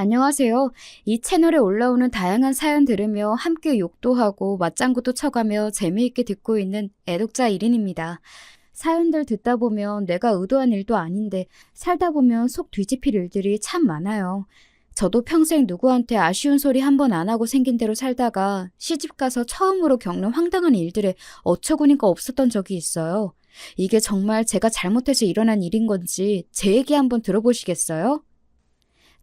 안녕하세요. 이 채널에 올라오는 다양한 사연 들으며 함께 욕도 하고 맞장구도 쳐가며 재미있게 듣고 있는 애독자 1인입니다. 사연들 듣다 보면 내가 의도한 일도 아닌데 살다 보면 속 뒤집힐 일들이 참 많아요. 저도 평생 누구한테 아쉬운 소리 한 번 안 하고 생긴 대로 살다가 시집가서 처음으로 겪는 황당한 일들에 어처구니가 없었던 적이 있어요. 이게 정말 제가 잘못해서 일어난 일인 건지 제 얘기 한번 들어보시겠어요?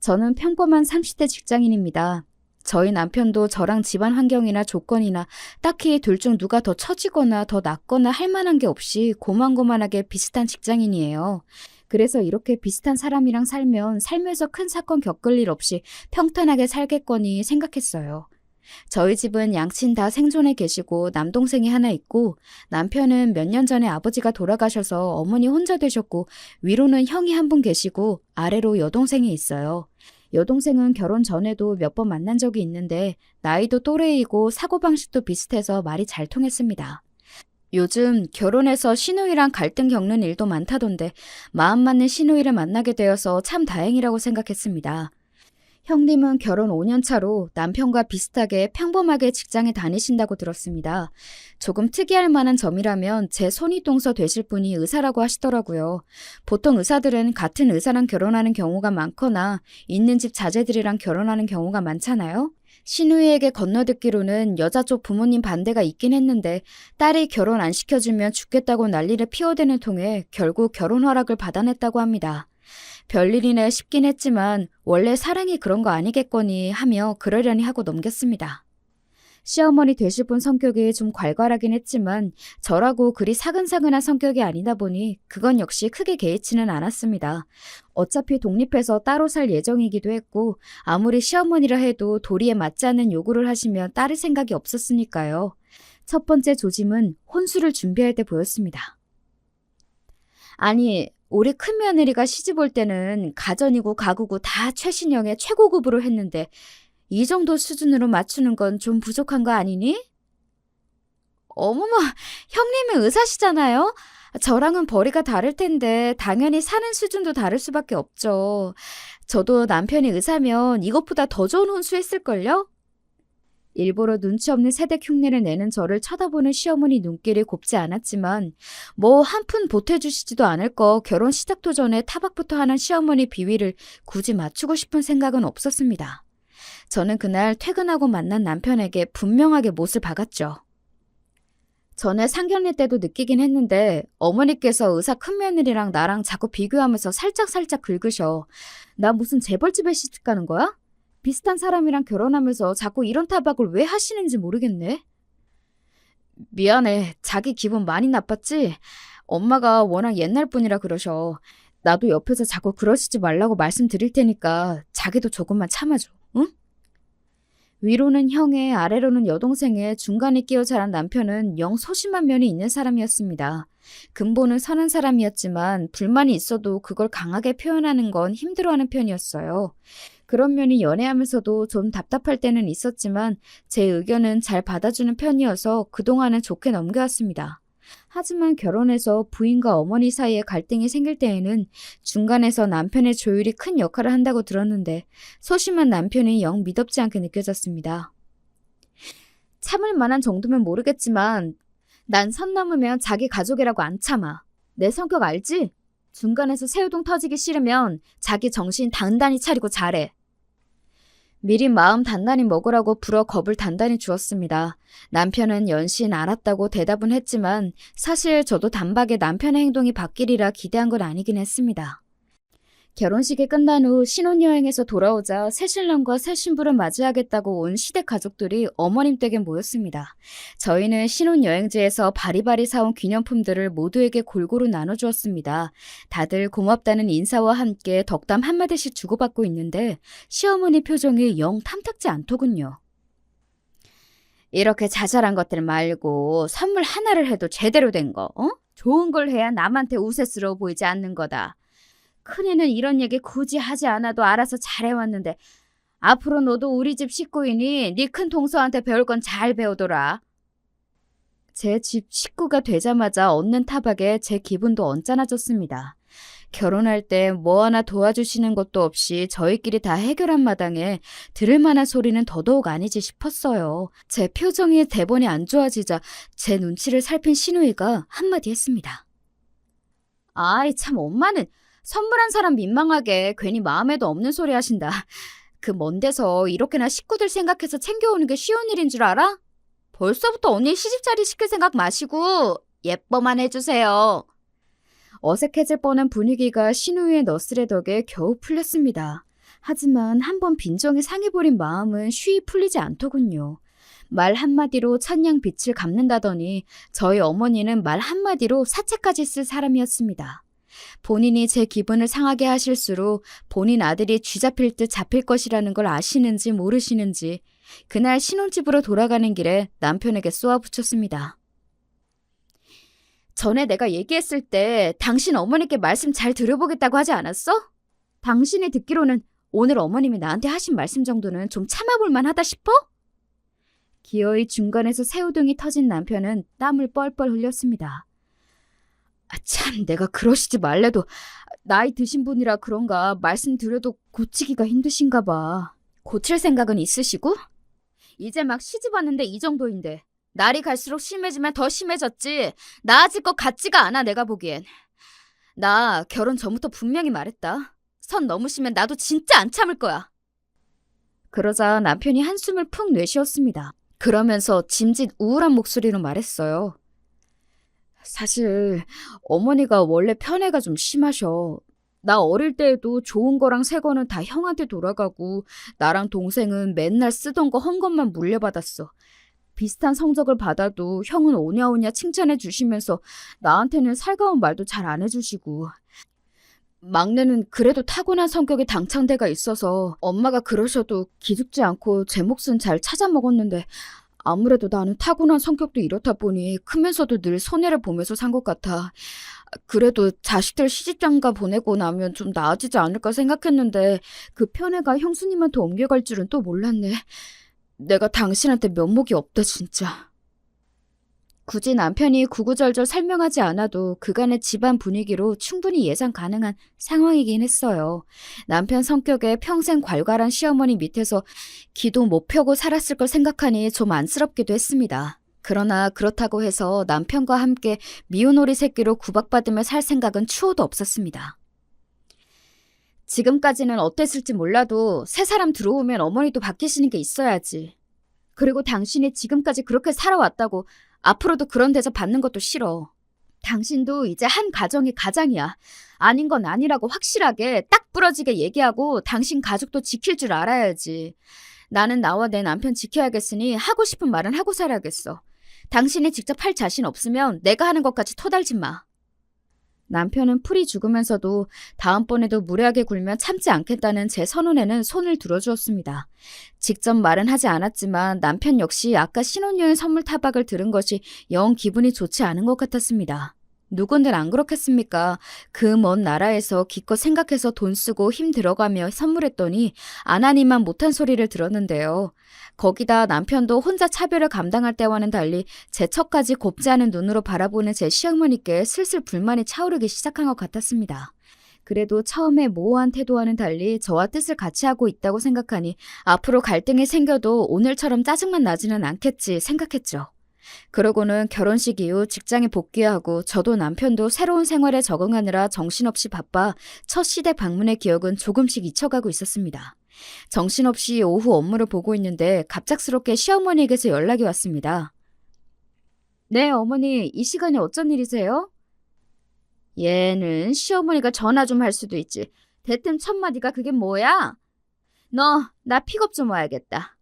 저는 평범한 30대 직장인입니다. 저희 남편도 저랑 집안 환경이나 조건이나 딱히 둘 중 누가 더 처지거나 더 낫거나 할 만한 게 없이 고만고만하게 비슷한 직장인이에요. 그래서 이렇게 비슷한 사람이랑 살면 살면서 큰 사건 겪을 일 없이 평탄하게 살겠거니 생각했어요. 저희 집은 양친 다 생존해 계시고 남동생이 하나 있고 남편은 몇 년 전에 아버지가 돌아가셔서 어머니 혼자 되셨고 위로는 형이 한 분 계시고 아래로 여동생이 있어요. 여동생은 결혼 전에도 몇 번 만난 적이 있는데 나이도 또래이고 사고방식도 비슷해서 말이 잘 통했습니다. 요즘 결혼해서 시누이랑 갈등 겪는 일도 많다던데 마음 맞는 시누이를 만나게 되어서 참 다행이라고 생각했습니다. 형님은 결혼 5년 차로 남편과 비슷하게 평범하게 직장에 다니신다고 들었습니다. 조금 특이할 만한 점이라면 제 손윗동서 되실 분이 의사라고 하시더라고요. 보통 의사들은 같은 의사랑 결혼하는 경우가 많거나 있는 집 자제들이랑 결혼하는 경우가 많잖아요. 시누이에게 건너듣기로는 여자 쪽 부모님 반대가 있긴 했는데 딸이 결혼 안 시켜주면 죽겠다고 난리를 피워대는 통에 결국 결혼 허락을 받아냈다고 합니다. 별일이네 싶긴 했지만 원래 사랑이 그런 거 아니겠거니 하며 그러려니 하고 넘겼습니다. 시어머니 되실 분 성격이 좀 괄괄하긴 했지만 저라고 그리 사근사근한 성격이 아니다 보니 그건 역시 크게 개의치는 않았습니다. 어차피 독립해서 따로 살 예정이기도 했고 아무리 시어머니라 해도 도리에 맞지 않는 요구를 하시면 따를 생각이 없었으니까요. 첫 번째 조짐은 혼수를 준비할 때 보였습니다. 아니, 우리 큰며느리가 시집 올 때는 가전이고 가구고 다 최신형의 최고급으로 했는데 이 정도 수준으로 맞추는 건 좀 부족한 거 아니니? 어머머, 형님은 의사시잖아요? 저랑은 벌이가 다를 텐데 당연히 사는 수준도 다를 수밖에 없죠. 저도 남편이 의사면 이것보다 더 좋은 혼수했을걸요? 일부러 눈치 없는 세대 흉내를 내는 저를 쳐다보는 시어머니 눈길이 곱지 않았지만 뭐 한 푼 보태주시지도 않을 거 결혼 시작도 전에 타박부터 하는 시어머니 비위를 굳이 맞추고 싶은 생각은 없었습니다. 저는 그날 퇴근하고 만난 남편에게 분명하게 못을 박았죠. 전에 상견례 때도 느끼긴 했는데 어머니께서 의사 큰며느리랑 나랑 자꾸 비교하면서 살짝살짝 긁으셔. 나 무슨 재벌집에 시집 가는 거야? 비슷한 사람이랑 결혼하면서 자꾸 이런 타박을 왜 하시는지 모르겠네. 미안해. 자기 기분 많이 나빴지? 엄마가 워낙 옛날 분이라 그러셔. 나도 옆에서 자꾸 그러시지 말라고 말씀드릴 테니까 자기도 조금만 참아줘. 응? 위로는 형에 아래로는 여동생에 중간에 끼어 자란 남편은 영 소심한 면이 있는 사람이었습니다. 근본은 선한 사람이었지만 불만이 있어도 그걸 강하게 표현하는 건 힘들어하는 편이었어요. 그런 면이 연애하면서도 좀 답답할 때는 있었지만 제 의견은 잘 받아주는 편이어서 그동안은 좋게 넘겨왔습니다. 하지만 결혼해서 부인과 어머니 사이에 갈등이 생길 때에는 중간에서 남편의 조율이 큰 역할을 한다고 들었는데 소심한 남편이 영 미덥지 않게 느껴졌습니다. 참을 만한 정도면 모르겠지만 난 선 넘으면 자기 가족이라고 안 참아. 내 성격 알지? 중간에서 새우동 터지기 싫으면 자기 정신 단단히 차리고 잘해. 미리 마음 단단히 먹으라고 불어 겁을 단단히 주었습니다. 남편은 연신 알았다고 대답은 했지만 사실 저도 단박에 남편의 행동이 바뀌리라 기대한 건 아니긴 했습니다. 결혼식이 끝난 후 신혼여행에서 돌아오자 새신랑과 새신부를 맞이하겠다고 온 시댁 가족들이 어머님 댁에 모였습니다. 저희는 신혼여행지에서 바리바리 사온 기념품들을 모두에게 골고루 나눠주었습니다. 다들 고맙다는 인사와 함께 덕담 한마디씩 주고받고 있는데 시어머니 표정이 영 탐탁지 않더군요. 이렇게 자잘한 것들 말고 선물 하나를 해도 제대로 된 거, 좋은 걸 해야 남한테 우세스러워 보이지 않는 거다. 큰애는 이런 얘기 굳이 하지 않아도 알아서 잘해왔는데 앞으로 너도 우리 집 식구이니 네 큰 동서한테 배울 건 잘 배우더라. 제 집 식구가 되자마자 얻는 타박에 제 기분도 언짢아졌습니다. 결혼할 때 뭐 하나 도와주시는 것도 없이 저희끼리 다 해결한 마당에 들을 만한 소리는 더더욱 아니지 싶었어요. 제 표정이 대번이 안 좋아지자 제 눈치를 살핀 신우이가 한마디 했습니다. 아이 참 엄마는 선물한 사람 민망하게 괜히 마음에도 없는 소리 하신다. 그 먼 데서 이렇게나 식구들 생각해서 챙겨오는 게 쉬운 일인 줄 알아? 벌써부터 언니 시집살이 시킬 생각 마시고 예뻐만 해주세요. 어색해질 뻔한 분위기가 신우이의 너스레 덕에 겨우 풀렸습니다. 하지만 한번 빈정이 상해버린 마음은 쉬이 풀리지 않더군요. 말 한마디로 천냥 빛을 갚는다더니 저희 어머니는 말 한마디로 사채까지 쓸 사람이었습니다. 본인이 제 기분을 상하게 하실수록 본인 아들이 쥐잡힐 듯 잡힐 것이라는 걸 아시는지 모르시는지 그날 신혼집으로 돌아가는 길에 남편에게 쏘아붙였습니다. 전에 내가 얘기했을 때 당신 어머니께 말씀 잘 들어보겠다고 하지 않았어? 당신이 듣기로는 오늘 어머님이 나한테 하신 말씀 정도는 좀 참아볼 만하다 싶어? 기어이 중간에서 새우등이 터진 남편은 땀을 뻘뻘 흘렸습니다. 참 내가 그러시지 말래도 나이 드신 분이라 그런가 말씀드려도 고치기가 힘드신가 봐. 고칠 생각은 있으시고? 이제 막 시집 왔는데 이 정도인데 날이 갈수록 심해지면 더 심해졌지 나아질 것 같지가 않아 내가 보기엔. 나 결혼 전부터 분명히 말했다. 선 넘으시면 나도 진짜 안 참을 거야. 그러자 남편이 한숨을 푹 내쉬었습니다. 그러면서 짐짓 우울한 목소리로 말했어요. 사실 어머니가 원래 편애가 좀 심하셔. 나 어릴 때에도 좋은 거랑 새 거는 다 형한테 돌아가고 나랑 동생은 맨날 쓰던 거 헌 것만 물려받았어. 비슷한 성적을 받아도 형은 오냐오냐 칭찬해 주시면서 나한테는 살가운 말도 잘 안 해주시고 막내는 그래도 타고난 성격에 당창대가 있어서 엄마가 그러셔도 기죽지 않고 제 몫은 잘 찾아 먹었는데 아무래도 나는 타고난 성격도 이렇다 보니 크면서도 늘 손해를 보면서 산 것 같아. 그래도 자식들 시집장가 보내고 나면 좀 나아지지 않을까 생각했는데 그 편애가 형수님한테 옮겨갈 줄은 또 몰랐네. 내가 당신한테 면목이 없다 진짜. 굳이 남편이 구구절절 설명하지 않아도 그간의 집안 분위기로 충분히 예상 가능한 상황이긴 했어요. 남편 성격에 평생 괄괄한 시어머니 밑에서 기도 못 펴고 살았을 걸 생각하니 좀 안쓰럽기도 했습니다. 그러나 그렇다고 해서 남편과 함께 미운 오리 새끼로 구박받으며 살 생각은 추호도 없었습니다. 지금까지는 어땠을지 몰라도 새 사람 들어오면 어머니도 바뀌시는 게 있어야지. 그리고 당신이 지금까지 그렇게 살아왔다고 앞으로도 그런 대접 받는 것도 싫어. 당신도 이제 한 가정이 가장이야. 아닌 건 아니라고 확실하게 딱 부러지게 얘기하고 당신 가족도 지킬 줄 알아야지. 나는 나와 내 남편 지켜야겠으니 하고 싶은 말은 하고 살아야겠어. 당신이 직접 할 자신 없으면 내가 하는 것까지 토달지 마. 남편은 풀이 죽으면서도 다음번에도 무례하게 굴면 참지 않겠다는 제 선언에는 손을 들어주었습니다. 직접 말은 하지 않았지만 남편 역시 아까 신혼여행 선물 타박을 들은 것이 영 기분이 좋지 않은 것 같았습니다. 누군들 안 그렇겠습니까? 그 먼 나라에서 기껏 생각해서 돈 쓰고 힘 들어가며 선물했더니 안 하니만 못한 소리를 들었는데요. 거기다 남편도 혼자 차별을 감당할 때와는 달리 제 척까지 곱지 않은 눈으로 바라보는 제 시어머니께 슬슬 불만이 차오르기 시작한 것 같았습니다. 그래도 처음에 모호한 태도와는 달리 저와 뜻을 같이 하고 있다고 생각하니 앞으로 갈등이 생겨도 오늘처럼 짜증만 나지는 않겠지 생각했죠. 그러고는 결혼식 이후 직장에 복귀하고 저도 남편도 새로운 생활에 적응하느라 정신없이 바빠 첫 시댁 방문의 기억은 조금씩 잊혀가고 있었습니다. 정신없이 오후 업무를 보고 있는데 갑작스럽게 시어머니에게서 연락이 왔습니다. 네, 어머니, 이 시간에 어쩐 일이세요? 얘는 시어머니가 전화 좀 할 수도 있지. 대뜸 첫마디가 그게 뭐야? 나 픽업 좀 와야겠다.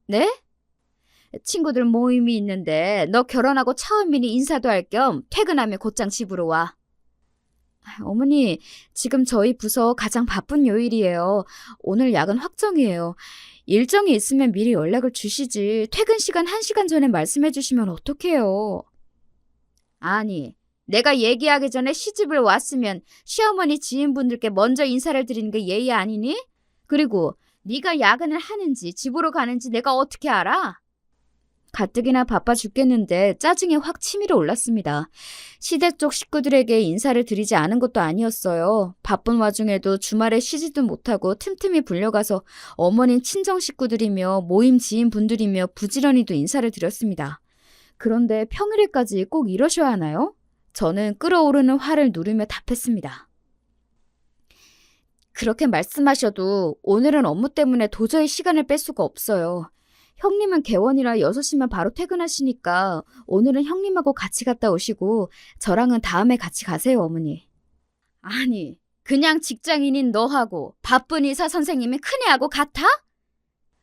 네? 친구들 모임이 있는데 너 결혼하고 처음이니 인사도 할 겸 퇴근하면 곧장 집으로 와. 어머니, 지금 저희 부서 가장 바쁜 요일이에요. 오늘 야근 확정이에요. 일정이 있으면 미리 연락을 주시지. 퇴근 시간 1시간 전에 말씀해 주시면 어떡해요. 아니, 내가 얘기하기 전에 시집을 왔으면 시어머니 지인분들께 먼저 인사를 드리는 게 예의 아니니? 그리고 네가 야근을 하는지 집으로 가는지 내가 어떻게 알아? 가뜩이나 바빠 죽겠는데 짜증이 확 치밀어 올랐습니다. 시댁 쪽 식구들에게 인사를 드리지 않은 것도 아니었어요. 바쁜 와중에도 주말에 쉬지도 못하고 틈틈이 불려가서 어머님 친정 식구들이며 모임 지인분들이며 부지런히도 인사를 드렸습니다. 그런데 평일에까지 꼭 이러셔야 하나요? 저는 끓어오르는 화를 누르며 답했습니다. 그렇게 말씀하셔도 오늘은 업무 때문에 도저히 시간을 뺄 수가 없어요. 형님은 개원이라 6시면 바로 퇴근하시니까 오늘은 형님하고 같이 갔다 오시고 저랑은 다음에 같이 가세요, 어머니. 아니, 그냥 직장인인 너하고 바쁜 의사 선생님이 큰애하고 같아?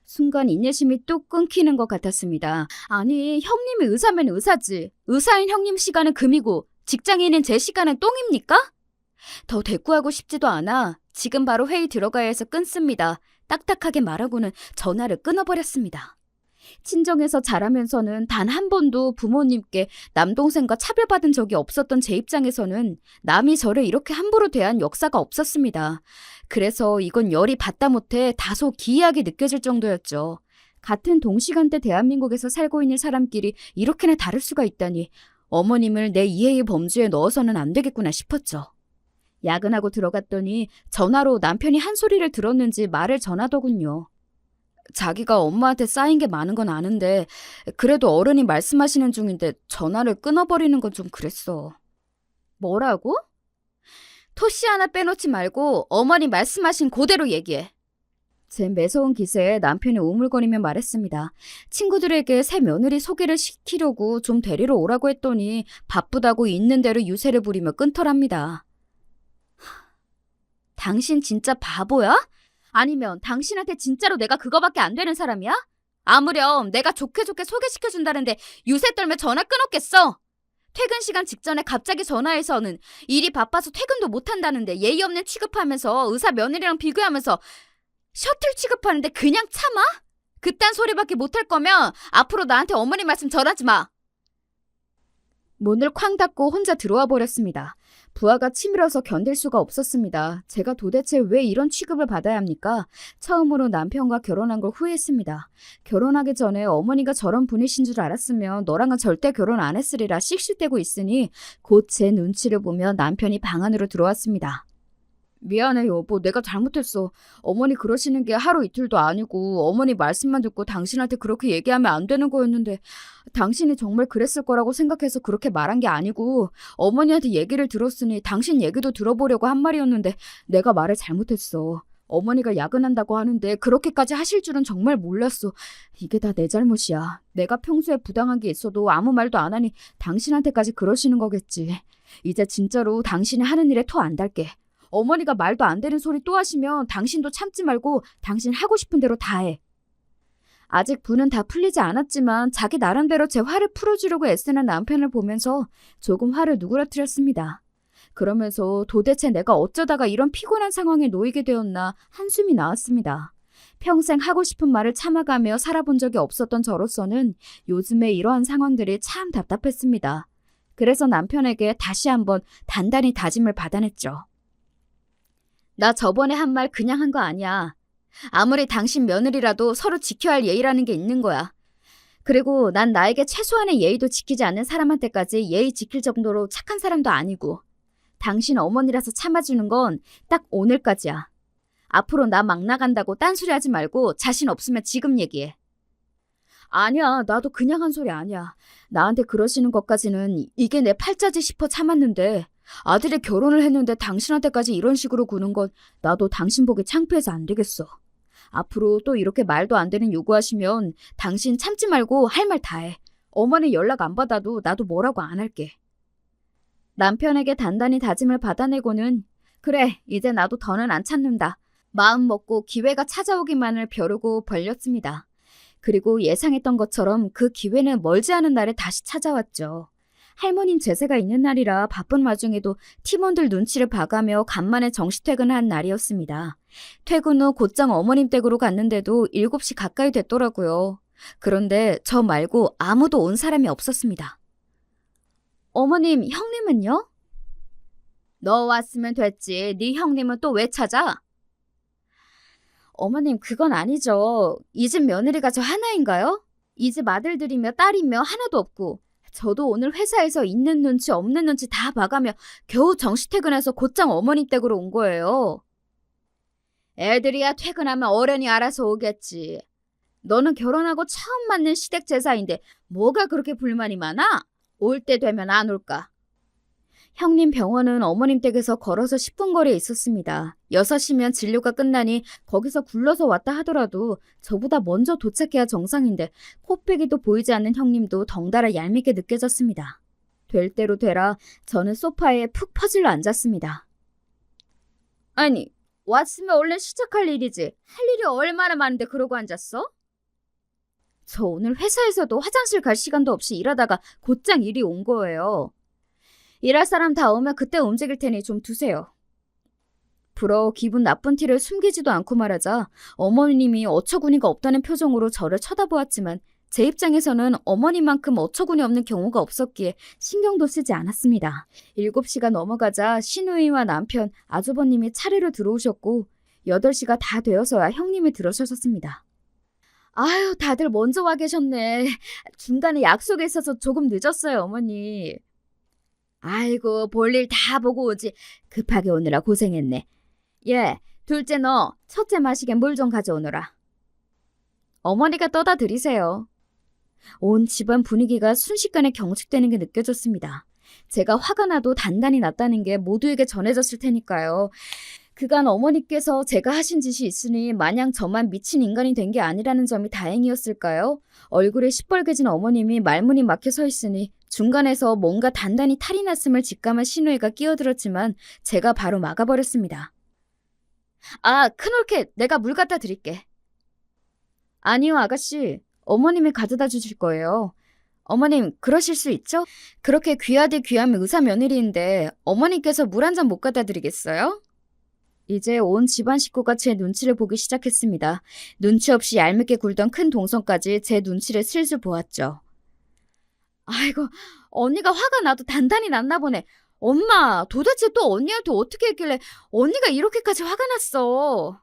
순간 인내심이 뚝 끊기는 것 같았습니다. 아니, 형님이 의사면 의사지. 의사인 형님 시간은 금이고 직장인인 제 시간은 똥입니까? 더 대꾸하고 싶지도 않아 지금 바로 회의 들어가야 해서 끊습니다. 딱딱하게 말하고는 전화를 끊어버렸습니다. 친정에서 자라면서는 단 한 번도 부모님께 남동생과 차별받은 적이 없었던 제 입장에서는 남이 저를 이렇게 함부로 대한 역사가 없었습니다. 그래서 이건 열이 받다 못해 다소 기이하게 느껴질 정도였죠. 같은 동시간대 대한민국에서 살고 있는 사람끼리 이렇게나 다를 수가 있다니 어머님을 내 이해의 범주에 넣어서는 안 되겠구나 싶었죠. 야근하고 들어갔더니 전화로 남편이 한 소리를 들었는지 말을 전하더군요. 자기가 엄마한테 쌓인 게 많은 건 아는데 그래도 어른이 말씀하시는 중인데 전화를 끊어버리는 건 좀 그랬어. 뭐라고? 토씨 하나 빼놓지 말고 어머니 말씀하신 그대로 얘기해. 제 매서운 기세에 남편이 우물거리며 말했습니다. 친구들에게 새 며느리 소개를 시키려고 좀 데리러 오라고 했더니 바쁘다고 있는 대로 유세를 부리며 끊더랍니다. 당신 진짜 바보야? 아니면 당신한테 진짜로 내가 그거밖에 안 되는 사람이야? 아무렴 내가 좋게 소개시켜준다는데 유세 떨며 전화 끊었겠어. 퇴근 시간 직전에 갑자기 전화해서는 일이 바빠서 퇴근도 못한다는데 예의 없는 취급하면서 의사 며느리랑 비교하면서 셔틀 취급하는데 그냥 참아? 그딴 소리밖에 못할 거면 앞으로 나한테 어머니 말씀 전하지 마. 문을 쾅 닫고 혼자 들어와 버렸습니다. 부하가 치밀어서 견딜 수가 없었습니다. 제가 도대체 왜 이런 취급을 받아야 합니까? 처음으로 남편과 결혼한 걸 후회했습니다. 결혼하기 전에 어머니가 저런 분이신 줄 알았으면 너랑은 절대 결혼 안 했으리라 씩씩대고 있으니 곧 제 눈치를 보며 남편이 방 안으로 들어왔습니다. 미안해 여보, 내가 잘못했어. 어머니 그러시는 게 하루 이틀도 아니고 어머니 말씀만 듣고 당신한테 그렇게 얘기하면 안 되는 거였는데 당신이 정말 그랬을 거라고 생각해서 그렇게 말한 게 아니고 어머니한테 얘기를 들었으니 당신 얘기도 들어보려고 한 말이었는데 내가 말을 잘못했어. 어머니가 야근한다고 하는데 그렇게까지 하실 줄은 정말 몰랐어. 이게 다 내 잘못이야. 내가 평소에 부당한 게 있어도 아무 말도 안 하니 당신한테까지 그러시는 거겠지. 이제 진짜로 당신이 하는 일에 토 안 달게. 어머니가 말도 안 되는 소리 또 하시면 당신도 참지 말고 당신 하고 싶은 대로 다 해. 아직 분은 다 풀리지 않았지만 자기 나름대로 제 화를 풀어주려고 애쓰는 남편을 보면서 조금 화를 누그러뜨렸습니다. 그러면서 도대체 내가 어쩌다가 이런 피곤한 상황에 놓이게 되었나 한숨이 나왔습니다. 평생 하고 싶은 말을 참아가며 살아본 적이 없었던 저로서는 요즘에 이러한 상황들이 참 답답했습니다. 그래서 남편에게 다시 한번 단단히 다짐을 받아냈죠. 나 저번에 한 말 그냥 한 거 아니야. 아무리 당신 며느리라도 서로 지켜야 할 예의라는 게 있는 거야. 그리고 난 나에게 최소한의 예의도 지키지 않는 사람한테까지 예의 지킬 정도로 착한 사람도 아니고 당신 어머니라서 참아주는 건 딱 오늘까지야. 앞으로 나 막 나간다고 딴소리 하지 말고 자신 없으면 지금 얘기해. 아니야, 나도 그냥 한 소리 아니야. 나한테 그러시는 것까지는 이게 내 팔자지 싶어 참았는데 아들이 결혼을 했는데 당신한테까지 이런 식으로 구는 건 나도 당신 보기 창피해서 안 되겠어. 앞으로 또 이렇게 말도 안 되는 요구하시면 당신 참지 말고 할 말 다 해. 어머니 연락 안 받아도 나도 뭐라고 안 할게. 남편에게 단단히 다짐을 받아내고는 그래, 이제 나도 더는 안 참는다. 마음 먹고 기회가 찾아오기만을 벼르고 벌렸습니다. 그리고 예상했던 것처럼 그 기회는 멀지 않은 날에 다시 찾아왔죠. 할머님 제세가 있는 날이라 바쁜 와중에도 팀원들 눈치를 봐가며 간만에 정시퇴근한 날이었습니다. 퇴근 후 곧장 어머님 댁으로 갔는데도 7시 가까이 됐더라고요. 그런데 저 말고 아무도 온 사람이 없었습니다. 어머님, 형님은요? 너 왔으면 됐지. 네 형님은 또 왜 찾아? 어머님, 그건 아니죠. 이 집 며느리가 저 하나인가요? 이 집 아들들이며 딸이며 하나도 없고 저도 오늘 회사에서 있는 눈치 없는 눈치 다 봐가며 겨우 정시 퇴근해서 곧장 어머니 댁으로 온 거예요. 애들이야 퇴근하면 어련히 알아서 오겠지. 너는 결혼하고 처음 맞는 시댁 제사인데 뭐가 그렇게 불만이 많아? 올 때 되면 안 올까? 형님 병원은 어머님 댁에서 걸어서 10분 거리에 있었습니다. 6시면 진료가 끝나니 거기서 굴러서 왔다 하더라도 저보다 먼저 도착해야 정상인데 코빼기도 보이지 않는 형님도 덩달아 얄밉게 느껴졌습니다. 될 대로 되라 저는 소파에 푹 퍼질러 앉았습니다. 아니, 왔으면 얼른 시작할 일이지. 할 일이 얼마나 많은데 그러고 앉았어? 저 오늘 회사에서도 화장실 갈 시간도 없이 일하다가 곧장 일이 온 거예요. 일할 사람 다 오면 그때 움직일 테니 좀 두세요. 불어 기분 나쁜 티를 숨기지도 않고 말하자 어머님이 어처구니가 없다는 표정으로 저를 쳐다보았지만 제 입장에서는 어머니만큼 어처구니 없는 경우가 없었기에 신경도 쓰지 않았습니다. 7시가 넘어가자 시누이와 남편, 아주버님이 차례로 들어오셨고 8시가 다 되어서야 형님이 들어서셨습니다. 아유, 다들 먼저 와 계셨네. 중간에 약속에 있어서 조금 늦었어요, 어머니. 아이고, 볼일 다 보고 오지. 급하게 오느라 고생했네. 예, 둘째 너 첫째 마시게 물 좀 가져오너라. 어머니가 떠다 드리세요. 온 집안 분위기가 순식간에 경직되는 게 느껴졌습니다. 제가 화가 나도 단단히 났다는 게 모두에게 전해졌을 테니까요. 그간 어머니께서 제가 하신 짓이 있으니 마냥 저만 미친 인간이 된 게 아니라는 점이 다행이었을까요? 얼굴에 시뻘개진 어머님이 말문이 막혀 서 있으니 중간에서 뭔가 단단히 탈이 났음을 직감한 시누이가 끼어들었지만 제가 바로 막아버렸습니다. 아, 큰올케 내가 물 갖다 드릴게. 아니요, 아가씨. 어머님이 가져다 주실 거예요. 어머님, 그러실 수 있죠? 그렇게 귀하디 귀한 의사 며느리인데 어머님께서 물 한 잔 못 갖다 드리겠어요? 이제 온 집안 식구가 제 눈치를 보기 시작했습니다. 눈치 없이 얄밉게 굴던 큰 동성까지 제 눈치를 슬슬 보았죠. 아이고, 언니가 화가 나도 단단히 났나 보네. 엄마, 도대체 또 언니한테 어떻게 했길래 언니가 이렇게까지 화가 났어?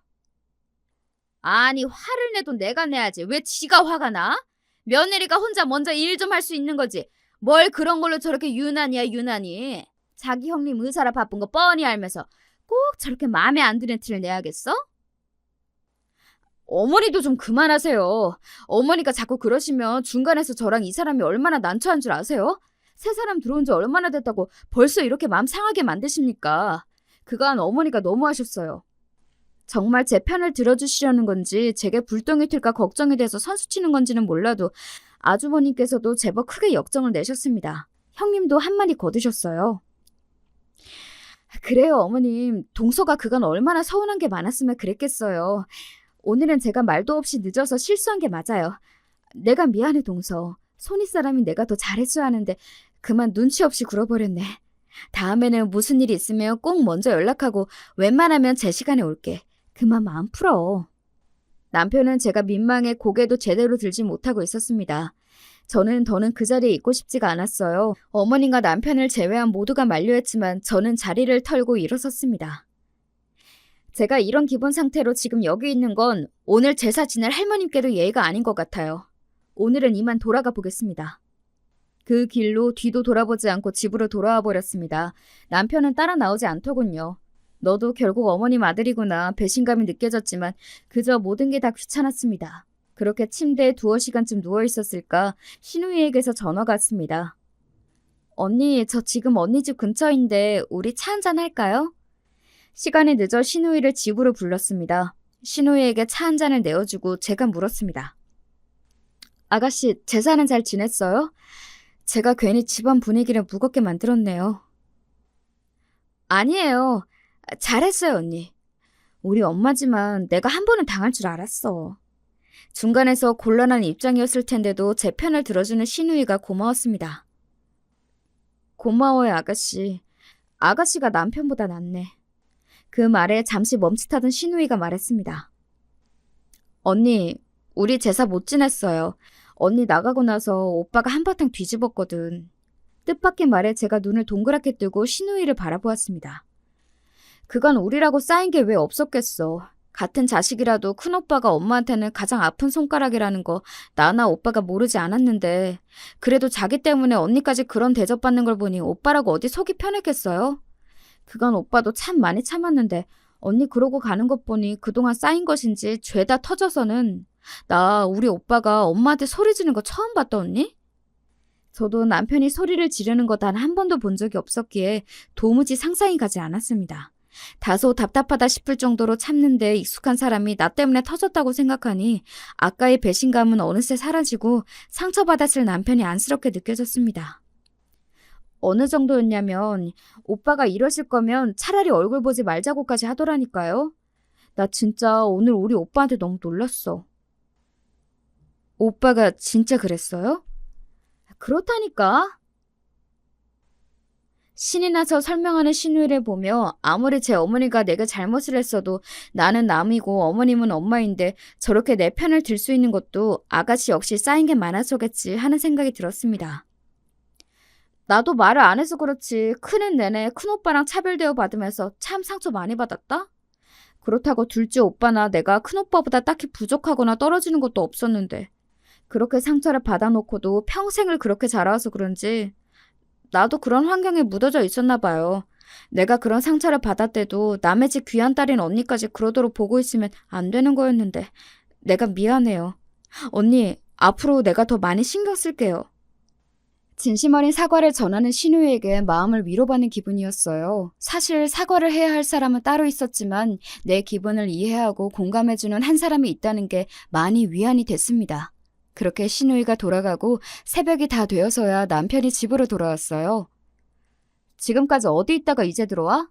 아니, 화를 내도 내가 내야지. 왜 지가 화가 나? 며느리가 혼자 먼저 일 좀 할 수 있는 거지. 뭘 그런 걸로 저렇게 유난이야, 유난히. 자기 형님 의사라 바쁜 거 뻔히 알면서 꼭 저렇게 마음에 안 드는 티를 내야겠어? 어머니도 좀 그만하세요. 어머니가 자꾸 그러시면 중간에서 저랑 이 사람이 얼마나 난처한 줄 아세요? 새 사람 들어온 지 얼마나 됐다고 벌써 이렇게 마음 상하게 만드십니까? 그간 어머니가 너무하셨어요. 정말 제 편을 들어주시려는 건지 제게 불똥이 튈까 걱정이 돼서 선수치는 건지는 몰라도 아주버님께서도 제법 크게 역정을 내셨습니다. 형님도 한마디 거두셨어요. 그래요, 어머님. 동서가 그간 얼마나 서운한 게 많았으면 그랬겠어요. 오늘은 제가 말도 없이 늦어서 실수한 게 맞아요. 내가 미안해, 동서. 손윗사람이 내가 더 잘했어야 하는데 그만 눈치 없이 굴어버렸네. 다음에는 무슨 일이 있으면 꼭 먼저 연락하고 웬만하면 제 시간에 올게. 그만 마음 풀어. 남편은 제가 민망해 고개도 제대로 들지 못하고 있었습니다. 저는 더는 그 자리에 있고 싶지가 않았어요. 어머님과 남편을 제외한 모두가 만류했지만 저는 자리를 털고 일어섰습니다. 제가 이런 기분 상태로 지금 여기 있는 건 오늘 제사 지낼 할머님께도 예의가 아닌 것 같아요. 오늘은 이만 돌아가 보겠습니다. 그 길로 뒤도 돌아보지 않고 집으로 돌아와 버렸습니다. 남편은 따라 나오지 않더군요. 너도 결국 어머님 아들이구나 배신감이 느껴졌지만 그저 모든 게 다 귀찮았습니다. 그렇게 침대에 2시간쯤 누워있었을까 시누이에게서 전화가 왔습니다. 언니, 저 지금 언니 집 근처인데 우리 차 한잔 할까요? 시간이 늦어 시누이를 집으로 불렀습니다. 시누이에게 차 한 잔을 내어주고 제가 물었습니다. 아가씨, 제사는 잘 지냈어요? 제가 괜히 집안 분위기를 무겁게 만들었네요. 아니에요. 잘했어요, 언니. 우리 엄마지만 내가 한 번은 당할 줄 알았어. 중간에서 곤란한 입장이었을 텐데도 제 편을 들어주는 시누이가 고마웠습니다. 고마워요, 아가씨. 아가씨가 남편보다 낫네. 그 말에 잠시 멈칫하던 시누이가 말했습니다. 언니, 우리 제사 못 지냈어요. 언니 나가고 나서 오빠가 한바탕 뒤집었거든. 뜻밖의 말에 제가 눈을 동그랗게 뜨고 시누이를 바라보았습니다. 그간 우리라고 쌓인 게 왜 없었겠어. 같은 자식이라도 큰오빠가 엄마한테는 가장 아픈 손가락이라는 거 나나 오빠가 모르지 않았는데 그래도 자기 때문에 언니까지 그런 대접받는 걸 보니 오빠라고 어디 속이 편했겠어요? 그간 오빠도 참 많이 참았는데 언니 그러고 가는 것 보니 그동안 쌓인 것인지 죄다 터져서는 나 우리 오빠가 엄마한테 소리 지르는 거 처음 봤다 언니? 저도 남편이 소리를 지르는 거 단 한 번도 본 적이 없었기에 도무지 상상이 가지 않았습니다. 다소 답답하다 싶을 정도로 참는데 익숙한 사람이 나 때문에 터졌다고 생각하니 아까의 배신감은 어느새 사라지고 상처받았을 남편이 안쓰럽게 느껴졌습니다. 어느 정도였냐면 오빠가 이러실 거면 차라리 얼굴 보지 말자고까지 하더라니까요. 나 진짜 오늘 우리 오빠한테 너무 놀랐어. 오빠가 진짜 그랬어요? 그렇다니까. 신이 나서 설명하는 신우이를 보며 아무리 제 어머니가 내가 잘못을 했어도 나는 남이고 어머님은 엄마인데 저렇게 내 편을 들 수 있는 것도 아가씨 역시 쌓인 게 많아서겠지 하는 생각이 들었습니다. 나도 말을 안 해서 그렇지 크는 내내 큰오빠랑 차별대우 받으면서 참 상처 많이 받았다? 그렇다고 둘째 오빠나 내가 큰오빠보다 딱히 부족하거나 떨어지는 것도 없었는데 그렇게 상처를 받아놓고도 평생을 그렇게 자라와서 그런지 나도 그런 환경에 묻어져 있었나 봐요. 내가 그런 상처를 받았대도 남의 집 귀한 딸인 언니까지 그러도록 보고 있으면 안 되는 거였는데 내가 미안해요. 언니, 앞으로 내가 더 많이 신경 쓸게요. 진심 어린 사과를 전하는 신우에게 마음을 위로받는 기분이었어요. 사실 사과를 해야 할 사람은 따로 있었지만 내 기분을 이해하고 공감해주는 한 사람이 있다는 게 많이 위안이 됐습니다. 그렇게 신우이가 돌아가고 새벽이 다 되어서야 남편이 집으로 돌아왔어요. 지금까지 어디 있다가 이제 들어와?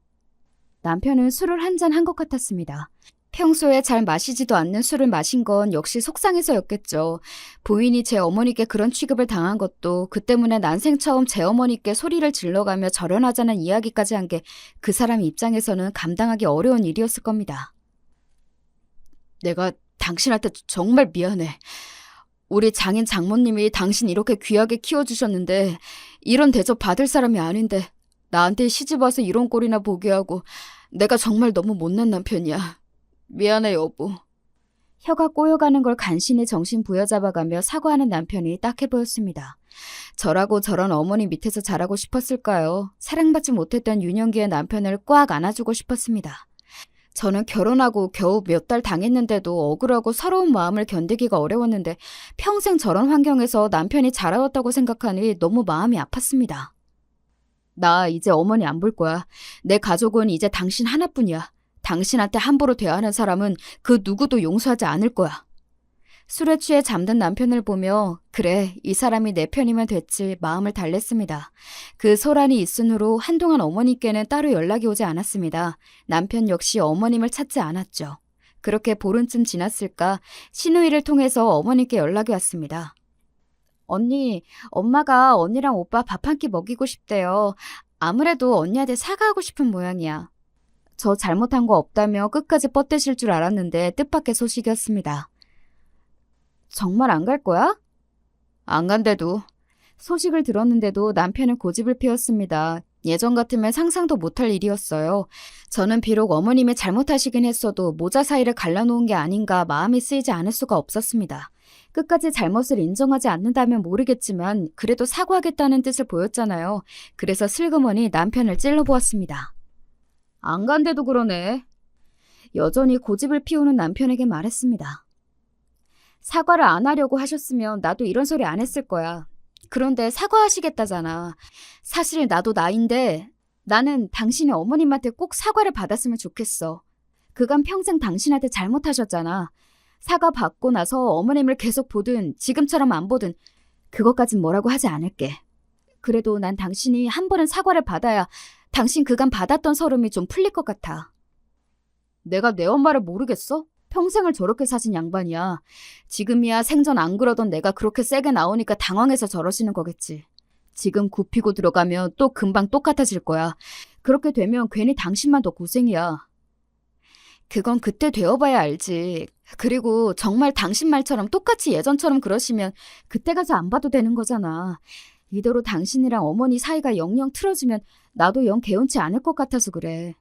남편은 술을 한 잔 한 것 같았습니다. 평소에 잘 마시지도 않는 술을 마신 건 역시 속상해서였겠죠. 부인이 제 어머니께 그런 취급을 당한 것도 그 때문에 난생 처음 제 어머니께 소리를 질러가며 절연하자는 이야기까지 한 게 그 사람 입장에서는 감당하기 어려운 일이었을 겁니다. 내가 당신한테 정말 미안해. 우리 장인 장모님이 당신 이렇게 귀하게 키워주셨는데 이런 대접 받을 사람이 아닌데 나한테 시집와서 이런 꼴이나 보게 하고 내가 정말 너무 못난 남편이야. 미안해 여보. 혀가 꼬여가는 걸 간신히 정신 부여잡아가며 사과하는 남편이 딱해 보였습니다. 저라고 저런 어머니 밑에서 자라고 싶었을까요? 사랑받지 못했던 유년기의 남편을 꽉 안아주고 싶었습니다. 저는 결혼하고 겨우 몇 달 당했는데도 억울하고 서러운 마음을 견디기가 어려웠는데 평생 저런 환경에서 남편이 자라왔다고 생각하니 너무 마음이 아팠습니다. 나 이제 어머니 안 볼 거야. 내 가족은 이제 당신 하나뿐이야. 당신한테 함부로 대하는 사람은 그 누구도 용서하지 않을 거야. 술에 취해 잠든 남편을 보며 그래 이 사람이 내 편이면 됐지 마음을 달랬습니다. 그 소란이 있은 후로 한동안 어머니께는 따로 연락이 오지 않았습니다. 남편 역시 어머님을 찾지 않았죠. 그렇게 보름쯤 지났을까 신우이를 통해서 어머니께 연락이 왔습니다. 언니, 엄마가 언니랑 오빠 밥 한 끼 먹이고 싶대요. 아무래도 언니한테 사과하고 싶은 모양이야. 저 잘못한 거 없다며 끝까지 뻗대실 줄 알았는데 뜻밖의 소식이었습니다. 정말 안 갈 거야? 안 간대도. 소식을 들었는데도 남편은 고집을 피웠습니다. 예전 같으면 상상도 못할 일이었어요. 저는 비록 어머님이 잘못하시긴 했어도 모자 사이를 갈라놓은 게 아닌가 마음이 쓰이지 않을 수가 없었습니다. 끝까지 잘못을 인정하지 않는다면 모르겠지만 그래도 사과하겠다는 뜻을 보였잖아요. 그래서 슬그머니 남편을 찔러보았습니다. 안 간대도 그러네. 여전히 고집을 피우는 남편에게 말했습니다. 사과를 안 하려고 하셨으면 나도 이런 소리 안 했을 거야. 그런데 사과하시겠다잖아. 사실 나도 나인데 나는 당신의 어머님한테 꼭 사과를 받았으면 좋겠어. 그간 평생 당신한테 잘못하셨잖아. 사과 받고 나서 어머님을 계속 보든 지금처럼 안 보든 그것까진 뭐라고 하지 않을게. 그래도 난 당신이 한 번은 사과를 받아야 당신 그간 받았던 서름이 좀 풀릴 것 같아. 내가 내 엄마를 모르겠어? 평생을 저렇게 사신 양반이야. 지금이야 생전 안 그러던 내가 그렇게 세게 나오니까 당황해서 저러시는 거겠지. 지금 굽히고 들어가면 또 금방 똑같아질 거야. 그렇게 되면 괜히 당신만 더 고생이야. 그건 그때 되어봐야 알지. 그리고 정말 당신 말처럼 똑같이 예전처럼 그러시면 그때 가서 안 봐도 되는 거잖아. 이대로 당신이랑 어머니 사이가 영영 틀어지면 나도 영 개운치 않을 것 같아서 그래.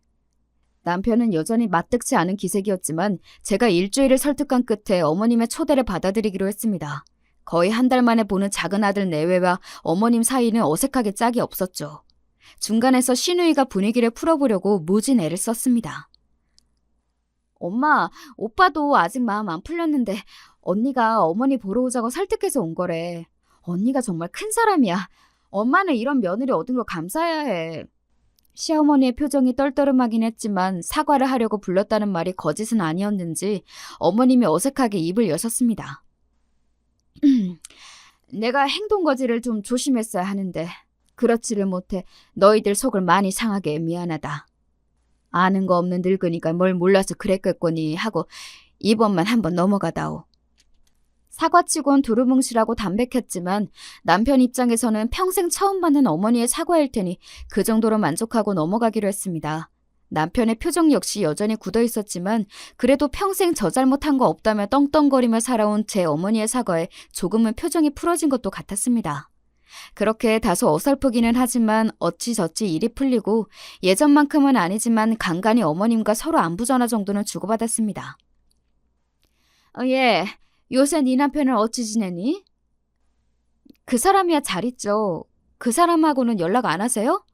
남편은 여전히 마뜩지 않은 기색이었지만 제가 일주일을 설득한 끝에 어머님의 초대를 받아들이기로 했습니다. 거의 한 달 만에 보는 작은 아들 내외와 어머님 사이는 어색하게 짝이 없었죠. 중간에서 시누이가 분위기를 풀어보려고 무진 애를 썼습니다. 엄마, 오빠도 아직 마음 안 풀렸는데 언니가 어머니 보러 오자고 설득해서 온 거래. 언니가 정말 큰 사람이야. 엄마는 이런 며느리 얻은 걸 감사해야 해. 시어머니의 표정이 떨떠름하긴 했지만 사과를 하려고 불렀다는 말이 거짓은 아니었는지 어머님이 어색하게 입을 여셨습니다. 내가 행동거지를 좀 조심했어야 하는데 그렇지를 못해 너희들 속을 많이 상하게 미안하다. 아는 거 없는 늙으니까 뭘 몰라서 그랬겠거니 하고 이번만 한번 넘어가다오. 사과치곤 두루뭉실하고 담백했지만 남편 입장에서는 평생 처음 받는 어머니의 사과일 테니 그 정도로 만족하고 넘어가기로 했습니다. 남편의 표정 역시 여전히 굳어 있었지만 그래도 평생 저 잘못한 거 없다며 떵떵거리며 살아온 제 어머니의 사과에 조금은 표정이 풀어진 것도 같았습니다. 그렇게 다소 어설프기는 하지만 어찌저찌 일이 풀리고 예전만큼은 아니지만 간간히 어머님과 서로 안부 전화 정도는 주고받았습니다. 예, 요새 네 남편은 어찌 지내니? 그 사람이야 잘 있죠. 그 사람하고는 연락 안 하세요?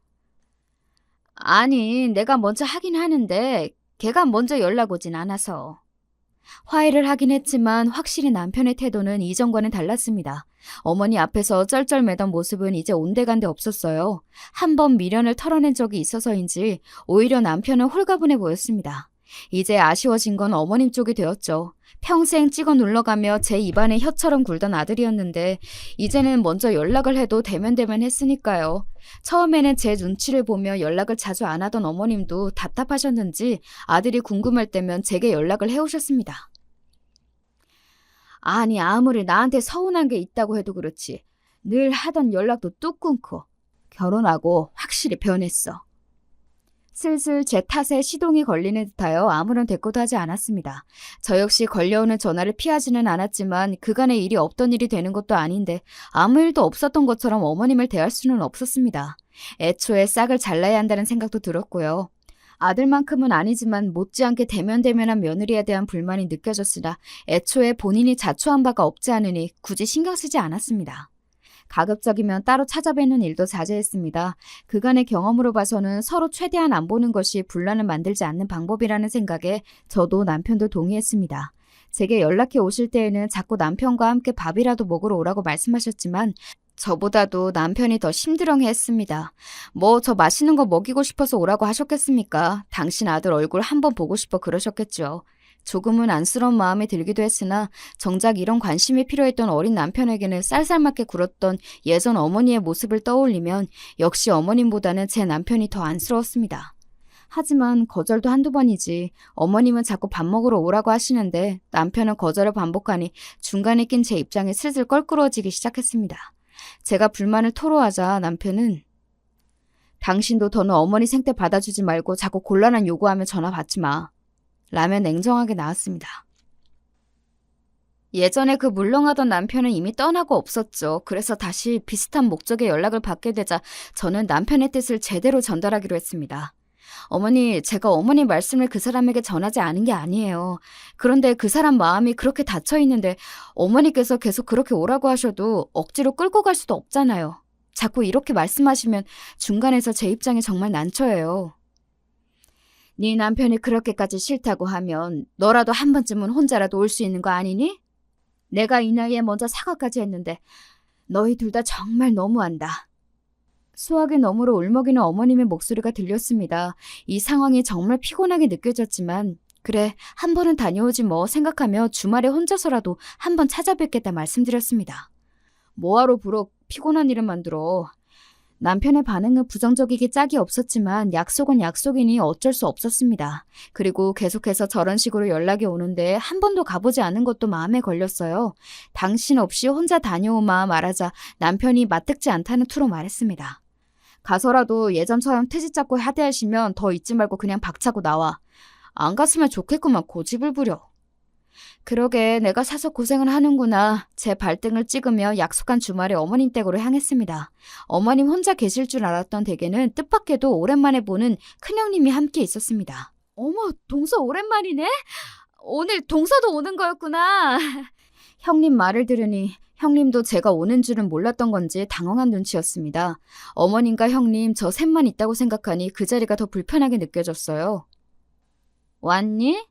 아니, 내가 먼저 하긴 하는데 걔가 먼저 연락 오진 않아서. 화해를 하긴 했지만 확실히 남편의 태도는 이전과는 달랐습니다. 어머니 앞에서 쩔쩔매던 모습은 이제 온데간데 없었어요. 한 번 미련을 털어낸 적이 있어서인지 오히려 남편은 홀가분해 보였습니다. 이제 아쉬워진 건 어머님 쪽이 되었죠. 평생 찍어 눌러가며 제 입안에 혀처럼 굴던 아들이었는데 이제는 먼저 연락을 해도 대면대면 했으니까요. 처음에는 제 눈치를 보며 연락을 자주 안 하던 어머님도 답답하셨는지 아들이 궁금할 때면 제게 연락을 해오셨습니다. 아니 아무리 나한테 서운한 게 있다고 해도 그렇지 늘 하던 연락도 뚝 끊고 결혼하고 확실히 변했어. 슬슬 제 탓에 시동이 걸리는 듯하여 아무런 대꾸도 하지 않았습니다. 저 역시 걸려오는 전화를 피하지는 않았지만 그간의 일이 없던 일이 되는 것도 아닌데 아무 일도 없었던 것처럼 어머님을 대할 수는 없었습니다. 애초에 싹을 잘라야 한다는 생각도 들었고요. 아들만큼은 아니지만 못지않게 대면대면한 며느리에 대한 불만이 느껴졌으나 애초에 본인이 자초한 바가 없지 않으니 굳이 신경 쓰지 않았습니다. 가급적이면 따로 찾아뵙는 일도 자제했습니다. 그간의 경험으로 봐서는 서로 최대한 안 보는 것이 분란을 만들지 않는 방법이라는 생각에 저도 남편도 동의했습니다. 제게 연락해 오실 때에는 자꾸 남편과 함께 밥이라도 먹으러 오라고 말씀하셨지만 저보다도 남편이 더 심드렁해했습니다. 뭐 저 맛있는 거 먹이고 싶어서 오라고 하셨겠습니까? 당신 아들 얼굴 한번 보고 싶어 그러셨겠죠. 조금은 안쓰러운 마음이 들기도 했으나 정작 이런 관심이 필요했던 어린 남편에게는 쌀쌀맞게 굴었던 예전 어머니의 모습을 떠올리면 역시 어머님보다는 제 남편이 더 안쓰러웠습니다. 하지만 거절도 한두 번이지 어머님은 자꾸 밥 먹으러 오라고 하시는데 남편은 거절을 반복하니 중간에 낀 제 입장이 슬슬 껄끄러워지기 시작했습니다. 제가 불만을 토로하자 남편은 당신도 더는 어머니 생태 받아주지 말고 자꾸 곤란한 요구하면 전화 받지 마. 라며 냉정하게 나왔습니다. 예전에 그 물렁하던 남편은 이미 떠나고 없었죠. 그래서 다시 비슷한 목적의 연락을 받게 되자 저는 남편의 뜻을 제대로 전달하기로 했습니다. 어머니, 제가 어머니 말씀을 그 사람에게 전하지 않은 게 아니에요. 그런데 그 사람 마음이 그렇게 닫혀 있는데 어머니께서 계속 그렇게 오라고 하셔도 억지로 끌고 갈 수도 없잖아요. 자꾸 이렇게 말씀하시면 중간에서 제 입장이 정말 난처해요. 네 남편이 그렇게까지 싫다고 하면 너라도 한 번쯤은 혼자라도 올 수 있는 거 아니니? 내가 이 나이에 먼저 사과까지 했는데 너희 둘 다 정말 너무한다. 수화기 너머로 울먹이는 어머님의 목소리가 들렸습니다. 이 상황이 정말 피곤하게 느껴졌지만 그래 한 번은 다녀오지 뭐 생각하며 주말에 혼자서라도 한 번 찾아뵙겠다 말씀드렸습니다. 뭐하러 부러 피곤한 일을 만들어. 남편의 반응은 부정적이기 짝이 없었지만 약속은 약속이니 어쩔 수 없었습니다. 그리고 계속해서 저런 식으로 연락이 오는데 한 번도 가보지 않은 것도 마음에 걸렸어요. 당신 없이 혼자 다녀오마 말하자 남편이 맞듣지 않다는 투로 말했습니다. 가서라도 예전처럼 트집 잡고 하대하시면 더 있지 말고 그냥 박차고 나와. 안 갔으면 좋겠구만 고집을 부려. 그러게 내가 사서 고생을 하는구나. 제 발등을 찍으며 약속한 주말에 어머님 댁으로 향했습니다. 어머님 혼자 계실 줄 알았던 댁에는 뜻밖에도 오랜만에 보는 큰형님이 함께 있었습니다. 어머, 동서 오랜만이네? 오늘 동서도 오는 거였구나. 형님 말을 들으니 형님도 제가 오는 줄은 몰랐던 건지 당황한 눈치였습니다. 어머님과 형님 저 셋만 있다고 생각하니 그 자리가 더 불편하게 느껴졌어요. 왔니?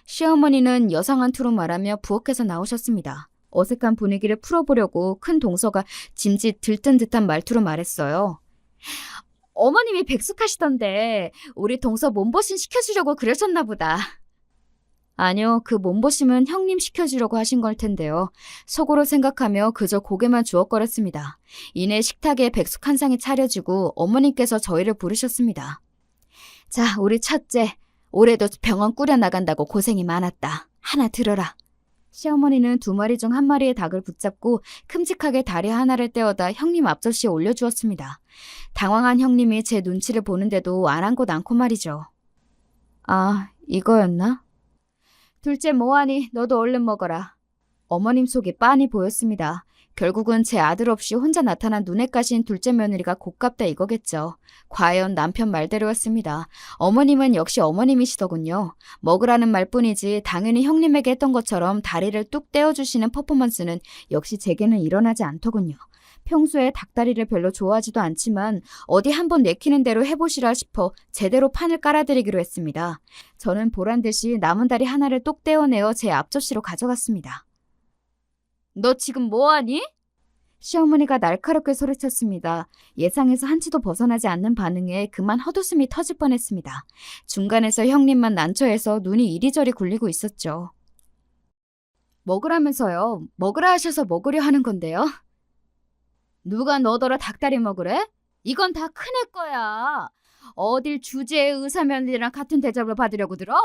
시어머니는 여상한 투로 말하며 부엌에서 나오셨습니다. 어색한 분위기를 풀어보려고 큰 동서가 짐짓 들뜬 듯한 말투로 말했어요. 어머님이 백숙하시던데 우리 동서 몸보신 시켜주려고 그러셨나 보다. 아니요, 그 몸보심은 형님 시켜주려고 하신 걸 텐데요. 속으로 생각하며 그저 고개만 주걱거렸습니다. 이내 식탁에 백숙 한 상이 차려지고 어머님께서 저희를 부르셨습니다. 자, 우리 첫째. 올해도 병원 꾸려나간다고 고생이 많았다. 하나 들어라. 시어머니는 2마리 중 1마리의 닭을 붙잡고 큼직하게 다리 하나를 떼어다 형님 앞접시에 올려주었습니다. 당황한 형님이 제 눈치를 보는데도 아랑곳 않고 말이죠. 아, 이거였나? 둘째 뭐하니? 너도 얼른 먹어라. 어머님 속이 빤히 보였습니다. 결국은 제 아들 없이 혼자 나타난 눈에 까신 둘째 며느리가 곱깝다 이거겠죠. 과연 남편 말대로였습니다. 어머님은 역시 어머님이시더군요. 먹으라는 말뿐이지 당연히 형님에게 했던 것처럼 다리를 뚝 떼어주시는 퍼포먼스는 역시 제게는 일어나지 않더군요. 평소에 닭다리를 별로 좋아하지도 않지만 어디 한번 내키는 대로 해보시라 싶어 제대로 판을 깔아드리기로 했습니다. 저는 보란듯이 남은 다리 하나를 똑 떼어내어 제 앞접시로 가져갔습니다. 너 지금 뭐하니? 시어머니가 날카롭게 소리쳤습니다. 예상에서 한치도 벗어나지 않는 반응에 그만 헛웃음이 터질 뻔했습니다. 중간에서 형님만 난처해서 눈이 이리저리 굴리고 있었죠. 먹으라면서요. 먹으라 하셔서 먹으려 하는 건데요. 누가 너더러 닭다리 먹으래? 이건 다 큰애 거야. 어딜 주제의 의사면이랑 같은 대접을 받으려고 들어?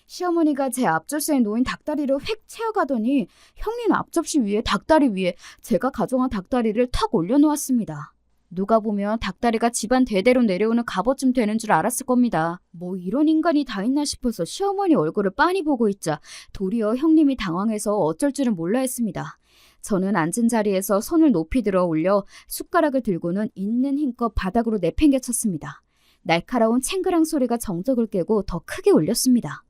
시어머니가 제 앞접시에 놓인 닭다리를 휙 채워가더니 형님 앞접시 위에 닭다리 위에 제가 가져간 닭다리를 탁 올려놓았습니다. 누가 보면 닭다리가 집안 대대로 내려오는 갑오쯤 되는 줄 알았을 겁니다. 뭐 이런 인간이 다 있나 싶어서 시어머니 얼굴을 빤히 보고 있자 도리어 형님이 당황해서 어쩔 줄은 몰라 했습니다. 저는 앉은 자리에서 손을 높이 들어 올려 숟가락을 들고는 있는 힘껏 바닥으로 내팽개쳤습니다. 날카로운 챙그랑 소리가 정적을 깨고 더 크게 울렸습니다.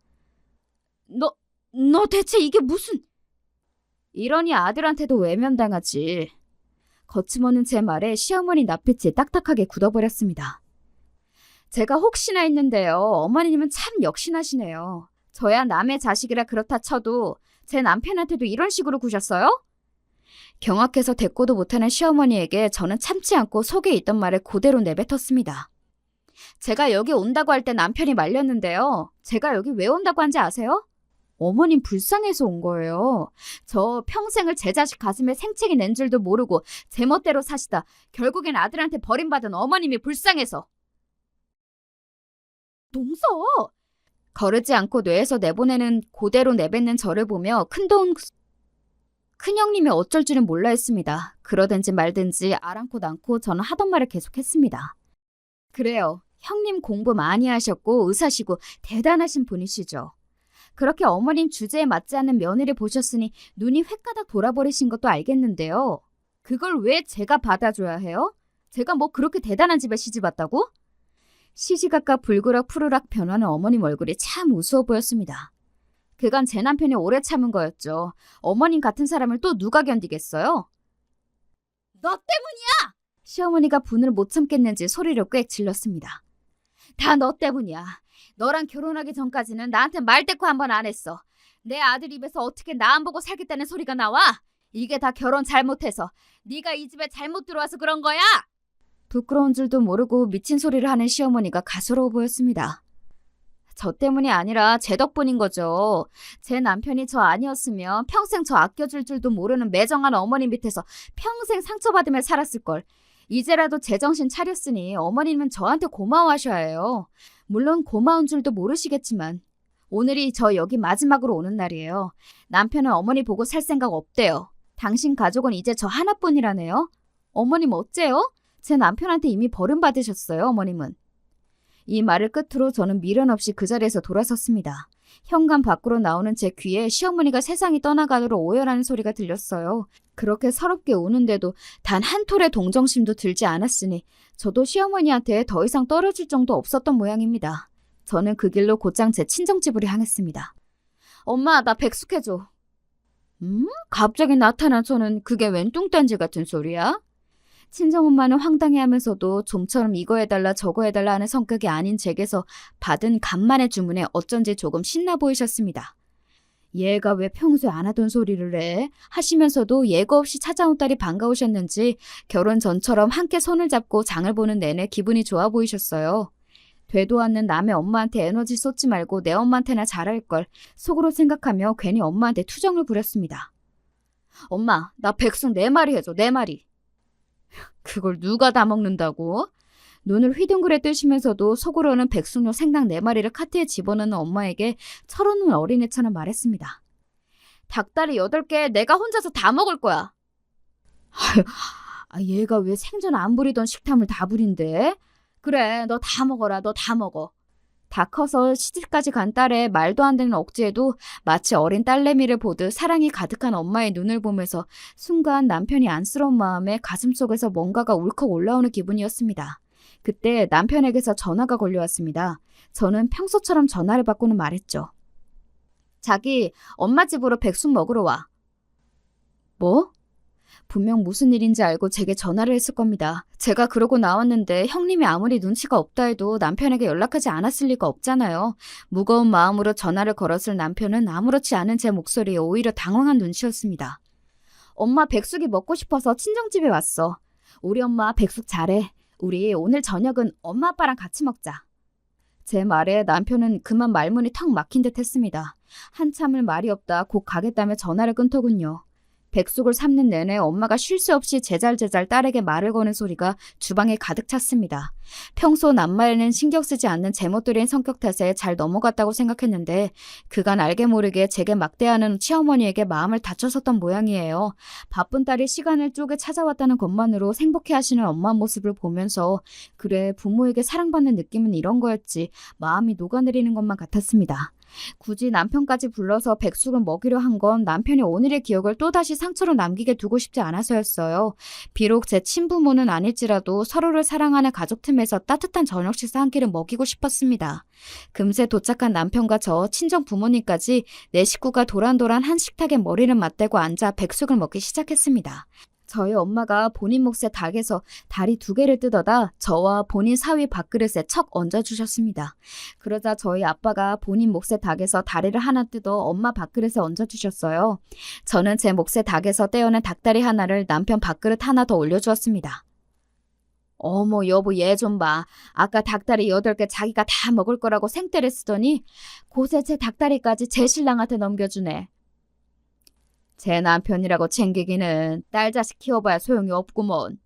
너 대체 이게 무슨... 이러니 아들한테도 외면당하지. 거침없는 제 말에 시어머니 낯빛이 딱딱하게 굳어버렸습니다. 제가 혹시나 했는데요. 어머니님은 참 역신하시네요. 저야 남의 자식이라 그렇다 쳐도 제 남편한테도 이런 식으로 구셨어요? 경악해서 대꾸도 못하는 시어머니에게 저는 참지 않고 속에 있던 말을 그대로 내뱉었습니다. 제가 여기 온다고 할 때 남편이 말렸는데요. 제가 여기 왜 온다고 한지 아세요? 어머님 불쌍해서 온 거예요. 저 평생을 제 자식 가슴에 생채기 낸 줄도 모르고 제 멋대로 사시다 결국엔 아들한테 버림받은 어머님이 불쌍해서. 동서! 거르지 않고 뇌에서 내보내는 그대로 내뱉는 저를 보며 큰형님이 어쩔 줄은 몰라 했습니다. 그러든지 말든지 아랑곳 않고 저는 하던 말을 계속했습니다. 그래요. 형님 공부 많이 하셨고 의사시고 대단하신 분이시죠. 그렇게 어머님 주제에 맞지 않는 며느리 보셨으니 눈이 횟가닥 돌아버리신 것도 알겠는데요. 그걸 왜 제가 받아줘야 해요? 제가 뭐 그렇게 대단한 집에 시집왔다고? 시시각각 불그락 푸르락 변하는 어머님 얼굴이 참 우스워 보였습니다. 그간 제 남편이 오래 참은 거였죠. 어머님 같은 사람을 또 누가 견디겠어요? 너 때문이야! 시어머니가 분을 못 참겠는지 소리를 꽥 질렀습니다. 다 너 때문이야. 너랑 결혼하기 전까지는 나한테 말대꾸 한 번 안 했어. 내 아들 입에서 어떻게 나 안 보고 살겠다는 소리가 나와? 이게 다 결혼 잘못해서 네가 이 집에 잘못 들어와서 그런 거야? 부끄러운 줄도 모르고 미친 소리를 하는 시어머니가 가소로워 보였습니다. 저 때문이 아니라 제 덕분인 거죠. 제 남편이 저 아니었으면 평생 저 아껴줄 줄도 모르는 매정한 어머니 밑에서 평생 상처받으며 살았을걸. 이제라도 제정신 차렸으니 어머님은 저한테 고마워하셔야 해요. 물론 고마운 줄도 모르시겠지만 오늘이 저 여기 마지막으로 오는 날이에요. 남편은 어머니 보고 살 생각 없대요. 당신 가족은 이제 저 하나뿐이라네요. 어머님 어째요? 제 남편한테 이미 버림받으셨어요, 어머님은. 이 말을 끝으로 저는 미련 없이 그 자리에서 돌아섰습니다. 현관 밖으로 나오는 제 귀에 시어머니가 세상이 떠나가도록 오열하는 소리가 들렸어요. 그렇게 서럽게 우는데도 단 한 톨의 동정심도 들지 않았으니 저도 시어머니한테 더 이상 떨어질 정도 없었던 모양입니다. 저는 그 길로 곧장 제 친정집으로 향했습니다. 엄마, 나 백숙해줘. 갑자기 나타난 저는 그게 웬 뚱딴지 같은 소리야? 친정엄마는 황당해하면서도 좀처럼 이거 해달라 저거 해달라 하는 성격이 아닌 제게서 받은 간만의 주문에 어쩐지 조금 신나 보이셨습니다. 얘가 왜 평소에 안 하던 소리를 해? 하시면서도 예고 없이 찾아온 딸이 반가우셨는지 결혼 전처럼 함께 손을 잡고 장을 보는 내내 기분이 좋아 보이셨어요. 되도 않는 남의 엄마한테 에너지 쏟지 말고 내 엄마한테나 잘할 걸 속으로 생각하며 괜히 엄마한테 투정을 부렸습니다. 엄마, 나 백숙 4마리 해줘, 4마리. 그걸 누가 다 먹는다고? 눈을 휘둥그레 뜨시면서도 속으로는 백숙용 생닭 4마리를 카트에 집어넣는 엄마에게 철없는 어린애처럼 말했습니다. 닭다리 8개 내가 혼자서 다 먹을 거야. 얘가 왜 생전 안 부리던 식탐을 다 부린대? 그래, 너 다 먹어라, 너 다 먹어. 다 커서 시집까지 간 딸의 말도 안 되는 억지에도 마치 어린 딸내미를 보듯 사랑이 가득한 엄마의 눈을 보면서 순간 남편이 안쓰러운 마음에 가슴속에서 뭔가가 울컥 올라오는 기분이었습니다. 그때 남편에게서 전화가 걸려왔습니다. 저는 평소처럼 전화를 받고는 말했죠. 자기, 엄마 집으로 백숙 먹으러 와. 뭐? 분명 무슨 일인지 알고 제게 전화를 했을 겁니다. 제가 그러고 나왔는데 형님이 아무리 눈치가 없다 해도 남편에게 연락하지 않았을 리가 없잖아요. 무거운 마음으로 전화를 걸었을 남편은 아무렇지 않은 제 목소리에 오히려 당황한 눈치였습니다. 엄마 백숙이 먹고 싶어서 친정집에 왔어. 우리 엄마 백숙 잘해. 우리 오늘 저녁은 엄마 아빠랑 같이 먹자. 제 말에 남편은 그만 말문이 턱 막힌 듯 했습니다. 한참을 말이 없다 곧 가겠다며 전화를 끊더군요. 백숙을 삶는 내내 엄마가 쉴 새 없이 제잘제잘 딸에게 말을 거는 소리가 주방에 가득 찼습니다. 평소 남말에는 신경 쓰지 않는 제멋들인 성격 탓에 잘 넘어갔다고 생각했는데 그간 알게 모르게 제게 막대하는 시어머니에게 마음을 다쳤었던 모양이에요. 바쁜 딸이 시간을 쪼개 찾아왔다는 것만으로 생복해하시는 엄마 모습을 보면서 그래, 부모에게 사랑받는 느낌은 이런 거였지 마음이 녹아내리는 것만 같았습니다. 굳이 남편까지 불러서 백숙을 먹이려 한 건 남편이 오늘의 기억을 또다시 상처로 남기게 두고 싶지 않아서였어요. 비록 제 친부모는 아닐지라도 서로를 사랑하는 가족 틈에서 따뜻한 저녁 식사 한 끼를 먹이고 싶었습니다. 금세 도착한 남편과 저 친정 부모님까지 내 식구가 도란도란 한 식탁에 머리를 맞대고 앉아 백숙을 먹기 시작했습니다. 저희 엄마가 본인 몫의 닭에서 다리 2개를 뜯어다 저와 본인 사위 밥그릇에 척 얹어주셨습니다. 그러자 저희 아빠가 본인 몫의 닭에서 다리를 하나 뜯어 엄마 밥그릇에 얹어주셨어요. 저는 제 몫의 닭에서 떼어낸 닭다리 하나를 남편 밥그릇 하나 더 올려주었습니다. 어머 여보 얘 좀 봐. 아까 닭다리 8개 자기가 다 먹을 거라고 생떼를 쓰더니 곳에 제 닭다리까지 제 신랑한테 넘겨주네. 제 남편이라고 챙기기는 딸 자식 키워봐야 소용이 없구먼.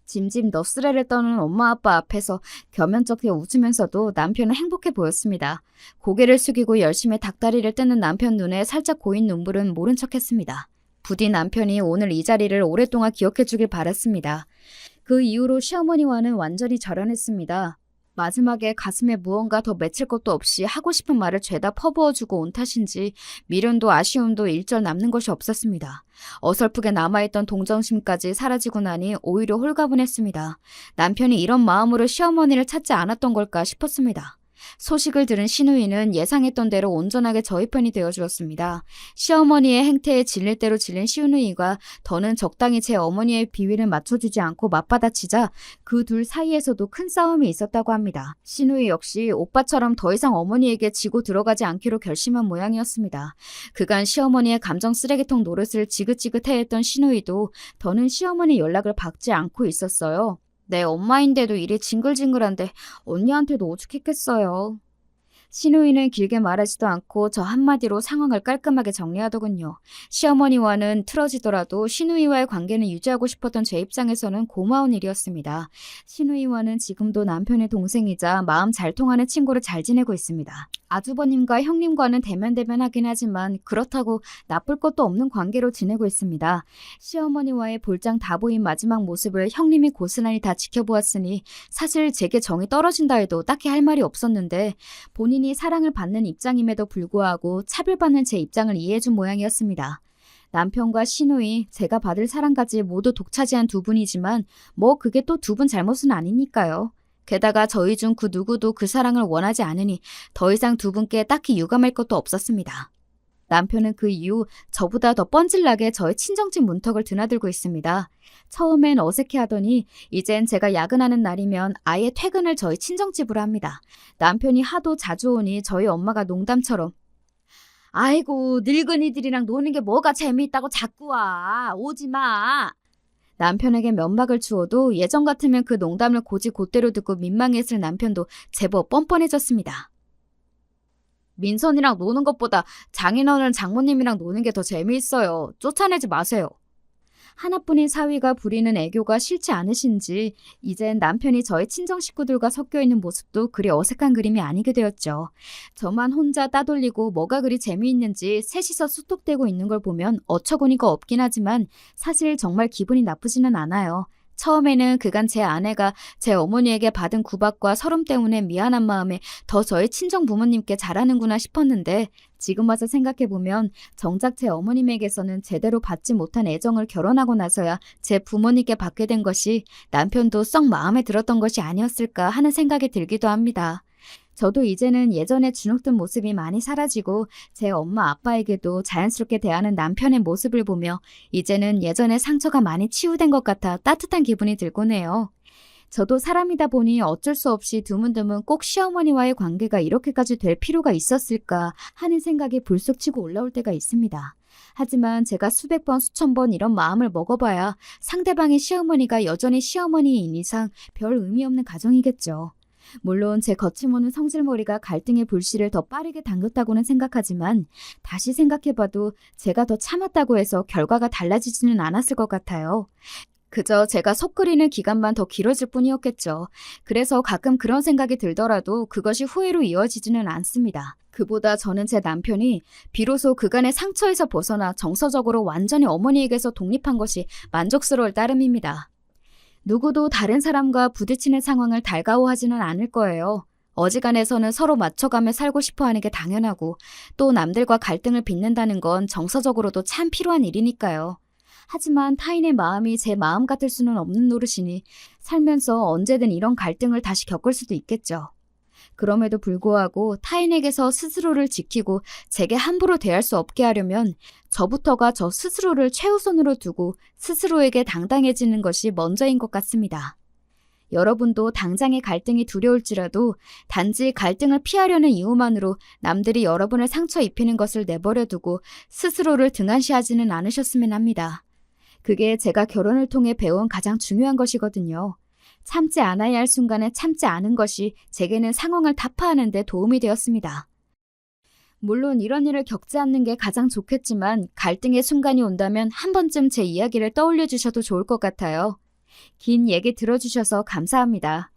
짐짐 너스레를 떠는 엄마 아빠 앞에서 겸연쩍게 웃으면서도 남편은 행복해 보였습니다. 고개를 숙이고 열심히 닭다리를 뜯는 남편 눈에 살짝 고인 눈물은 모른 척했습니다. 부디 남편이 오늘 이 자리를 오랫동안 기억해 주길 바랐습니다. 그 이후로 시어머니와는 완전히 절연했습니다. 마지막에 가슴에 무언가 더 맺힐 것도 없이 하고 싶은 말을 죄다 퍼부어주고 온 탓인지 미련도 아쉬움도 일절 남는 것이 없었습니다. 어설프게 남아있던 동정심까지 사라지고 나니 오히려 홀가분했습니다. 남편이 이런 마음으로 시어머니를 찾지 않았던 걸까 싶었습니다. 소식을 들은 시누이는 예상했던 대로 온전하게 저희 편이 되어주었습니다. 시어머니의 행태에 질릴 대로 질린 시누이가 더는 적당히 제 어머니의 비위를 맞춰주지 않고 맞받아치자 그 둘 사이에서도 큰 싸움이 있었다고 합니다. 시누이 역시 오빠처럼 더 이상 어머니에게 지고 들어가지 않기로 결심한 모양이었습니다. 그간 시어머니의 감정 쓰레기통 노릇을 지긋지긋해했던 시누이도 더는 시어머니 연락을 받지 않고 있었어요. 내 엄마인데도 일이 징글징글한데 언니한테도 오죽했겠어요. 시누이는 길게 말하지도 않고 저 한마디로 상황을 깔끔하게 정리하더군요. 시어머니와는 틀어지더라도 시누이와의 관계는 유지하고 싶었던 제 입장에서는 고마운 일이었습니다. 시누이와는 지금도 남편의 동생이자 마음 잘 통하는 친구를 잘 지내고 있습니다. 아주버님과 형님과는 대면대면하긴 하지만 그렇다고 나쁠 것도 없는 관계로 지내고 있습니다. 시어머니와의 볼장 다 보인 마지막 모습을 형님이 고스란히 다 지켜보았으니 사실 제게 정이 떨어진다 해도 딱히 할 말이 없었는데 본인이 사랑을 받는 입장임에도 불구하고 차별받는 제 입장을 이해해준 모양이었습니다. 남편과 시누이, 제가 받을 사랑까지 모두 독차지한 두 분이지만 뭐 그게 또 두 분 잘못은 아니니까요. 게다가 저희 중 그 누구도 그 사랑을 원하지 않으니 더 이상 두 분께 딱히 유감할 것도 없었습니다. 남편은 그 이후 저보다 더 뻔질나게 저의 친정집 문턱을 드나들고 있습니다. 처음엔 어색해하더니 이젠 제가 야근하는 날이면 아예 퇴근을 저희 친정집으로 합니다. 남편이 하도 자주 오니 저희 엄마가 농담처럼 아이고 늙은이들이랑 노는 게 뭐가 재미있다고 자꾸 와. 오지 마. 남편에게 면박을 주어도 예전 같으면 그 농담을 곧대로 듣고 민망했을 남편도 제법 뻔뻔해졌습니다. 민선이랑 노는 것보다 장인어른 장모님이랑 노는 게 더 재미있어요. 쫓아내지 마세요. 하나뿐인 사위가 부리는 애교가 싫지 않으신지 이젠 남편이 저의 친정 식구들과 섞여 있는 모습도 그리 어색한 그림이 아니게 되었죠. 저만 혼자 따돌리고 뭐가 그리 재미있는지 셋이서 수톡대고 있는 걸 보면 어처구니가 없긴 하지만 사실 정말 기분이 나쁘지는 않아요. 처음에는 그간 제 아내가 제 어머니에게 받은 구박과 서름 때문에 미안한 마음에 더 저희 친정 부모님께 잘하는구나 싶었는데 지금 와서 생각해보면 정작 제 어머님에게서는 제대로 받지 못한 애정을 결혼하고 나서야 제 부모님께 받게 된 것이 남편도 썩 마음에 들었던 것이 아니었을까 하는 생각이 들기도 합니다. 저도 이제는 예전에 주눅든 모습이 많이 사라지고 제 엄마 아빠에게도 자연스럽게 대하는 남편의 모습을 보며 이제는 예전에 상처가 많이 치유된 것 같아 따뜻한 기분이 들곤 해요. 저도 사람이다 보니 어쩔 수 없이 드문드문 꼭 시어머니와의 관계가 이렇게까지 될 필요가 있었을까 하는 생각이 불쑥 치고 올라올 때가 있습니다. 하지만 제가 수백 번 수천 번 이런 마음을 먹어봐야 상대방의 시어머니가 여전히 시어머니인 이상 별 의미 없는 가정이겠죠. 물론 제 거침없는 성질머리가 갈등의 불씨를 더 빠르게 당겼다고는 생각하지만 다시 생각해봐도 제가 더 참았다고 해서 결과가 달라지지는 않았을 것 같아요. 그저 제가 속 끓이는 기간만 더 길어질 뿐이었겠죠. 그래서 가끔 그런 생각이 들더라도 그것이 후회로 이어지지는 않습니다. 그보다 저는 제 남편이 비로소 그간의 상처에서 벗어나 정서적으로 완전히 어머니에게서 독립한 것이 만족스러울 따름입니다. 누구도 다른 사람과 부딪히는 상황을 달가워하지는 않을 거예요. 어지간해서는 서로 맞춰가며 살고 싶어 하는 게 당연하고 또 남들과 갈등을 빚는다는 건 정서적으로도 참 필요한 일이니까요. 하지만 타인의 마음이 제 마음 같을 수는 없는 노릇이니 살면서 언제든 이런 갈등을 다시 겪을 수도 있겠죠. 그럼에도 불구하고 타인에게서 스스로를 지키고 제게 함부로 대할 수 없게 하려면 저부터가 저 스스로를 최우선으로 두고 스스로에게 당당해지는 것이 먼저인 것 같습니다. 여러분도 당장의 갈등이 두려울지라도 단지 갈등을 피하려는 이유만으로 남들이 여러분을 상처 입히는 것을 내버려 두고 스스로를 등한시하지는 않으셨으면 합니다. 그게 제가 결혼을 통해 배운 가장 중요한 것이거든요. 참지 않아야 할 순간에 참지 않은 것이 제게는 상황을 타파하는 데 도움이 되었습니다. 물론 이런 일을 겪지 않는 게 가장 좋겠지만 갈등의 순간이 온다면 한 번쯤 제 이야기를 떠올려 주셔도 좋을 것 같아요. 긴 얘기 들어주셔서 감사합니다.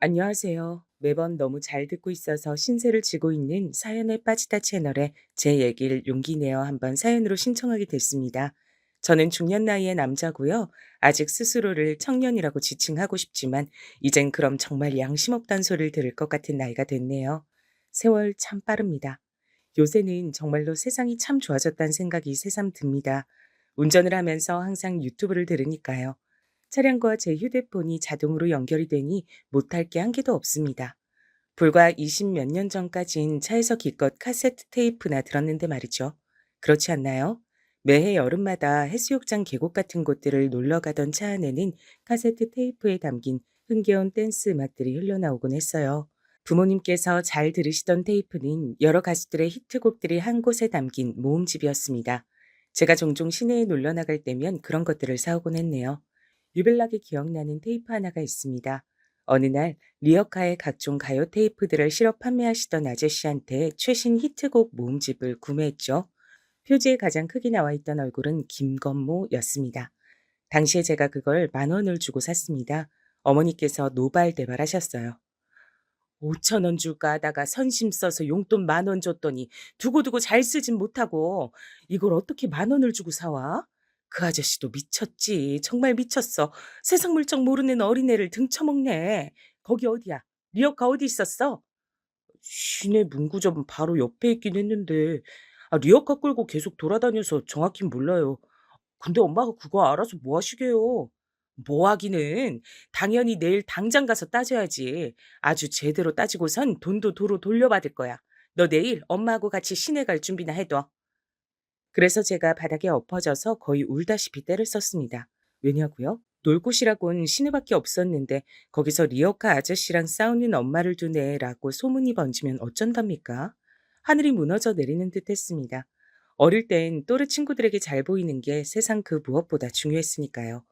안녕하세요. 매번 너무 잘 듣고 있어서 신세를 지고 있는 사연에 빠지다 채널에 제 얘기를 용기 내어 한번 사연으로 신청하게 됐습니다. 저는 중년 나이의 남자고요. 아직 스스로를 청년이라고 지칭하고 싶지만 이젠 그럼 정말 양심 없단 소리를 들을 것 같은 나이가 됐네요. 세월 참 빠릅니다. 요새는 정말로 세상이 참 좋아졌다는 생각이 새삼 듭니다. 운전을 하면서 항상 유튜브를 들으니까요. 차량과 제 휴대폰이 자동으로 연결이 되니 못할 게 한 개도 없습니다. 불과 20 몇 년 전까진 차에서 기껏 카세트 테이프나 들었는데 말이죠. 그렇지 않나요? 매해 여름마다 해수욕장 계곡 같은 곳들을 놀러 가던 차 안에는 카세트 테이프에 담긴 흥겨운 댄스 음악들이 흘러나오곤 했어요. 부모님께서 잘 들으시던 테이프는 여러 가수들의 히트곡들이 한 곳에 담긴 모음집이었습니다. 제가 종종 시내에 놀러 나갈 때면 그런 것들을 사오곤 했네요. 유별나게 기억나는 테이프 하나가 있습니다. 어느 날 리어카의 각종 가요 테이프들을 실어 판매하시던 아저씨한테 최신 히트곡 모음집을 구매했죠. 표지에 가장 크게 나와 있던 얼굴은 김건모였습니다. 당시에 제가 그걸 10,000원을 주고 샀습니다. 어머니께서 노발대발하셨어요. 5,000원 줄까 하다가 선심 써서 용돈 10,000원 줬더니 두고두고 잘 쓰진 못하고 이걸 어떻게 10,000원을 주고 사와? 그 아저씨도 미쳤지. 정말 미쳤어. 세상 물정 모르는 어린애를 등쳐먹네. 거기 어디야? 리어카 어디 있었어? 시내 문구점 바로 옆에 있긴 했는데 리어카 끌고 계속 돌아다녀서 정확히 몰라요. 근데 엄마가 그거 알아서 뭐 하시게요? 뭐 하기는 당연히 내일 당장 가서 따져야지. 아주 제대로 따지고선 돈도 도로 돌려받을 거야. 너 내일 엄마하고 같이 시내 갈 준비나 해둬. 그래서 제가 바닥에 엎어져서 거의 울다시피 떼를 썼습니다. 왜냐고요? 놀 곳이라곤 시내밖에 없었는데 거기서 리어카 아저씨랑 싸우는 엄마를 두네라고 소문이 번지면 어쩐답니까? 하늘이 무너져 내리는 듯 했습니다. 어릴 땐 또래 친구들에게 잘 보이는 게 세상 그 무엇보다 중요했으니까요.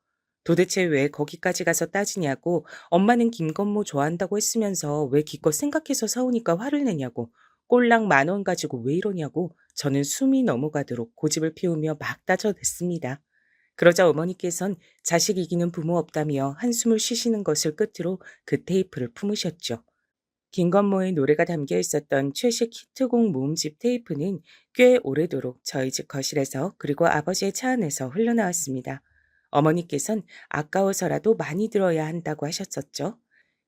도대체 왜 거기까지 가서 따지냐고, 엄마는 김건모 좋아한다고 했으면서 왜 기껏 생각해서 사오니까 화를 내냐고, 꼴랑 10,000원 가지고 왜 이러냐고 저는 숨이 넘어가도록 고집을 피우며 막 따져댔습니다. 그러자 어머니께선 자식 이기는 부모 없다며 한숨을 쉬시는 것을 끝으로 그 테이프를 품으셨죠. 김건모의 노래가 담겨 있었던 최식 히트곡 모음집 테이프는 꽤 오래도록 저희 집 거실에서 그리고 아버지의 차 안에서 흘러나왔습니다. 어머니께선 아까워서라도 많이 들어야 한다고 하셨었죠.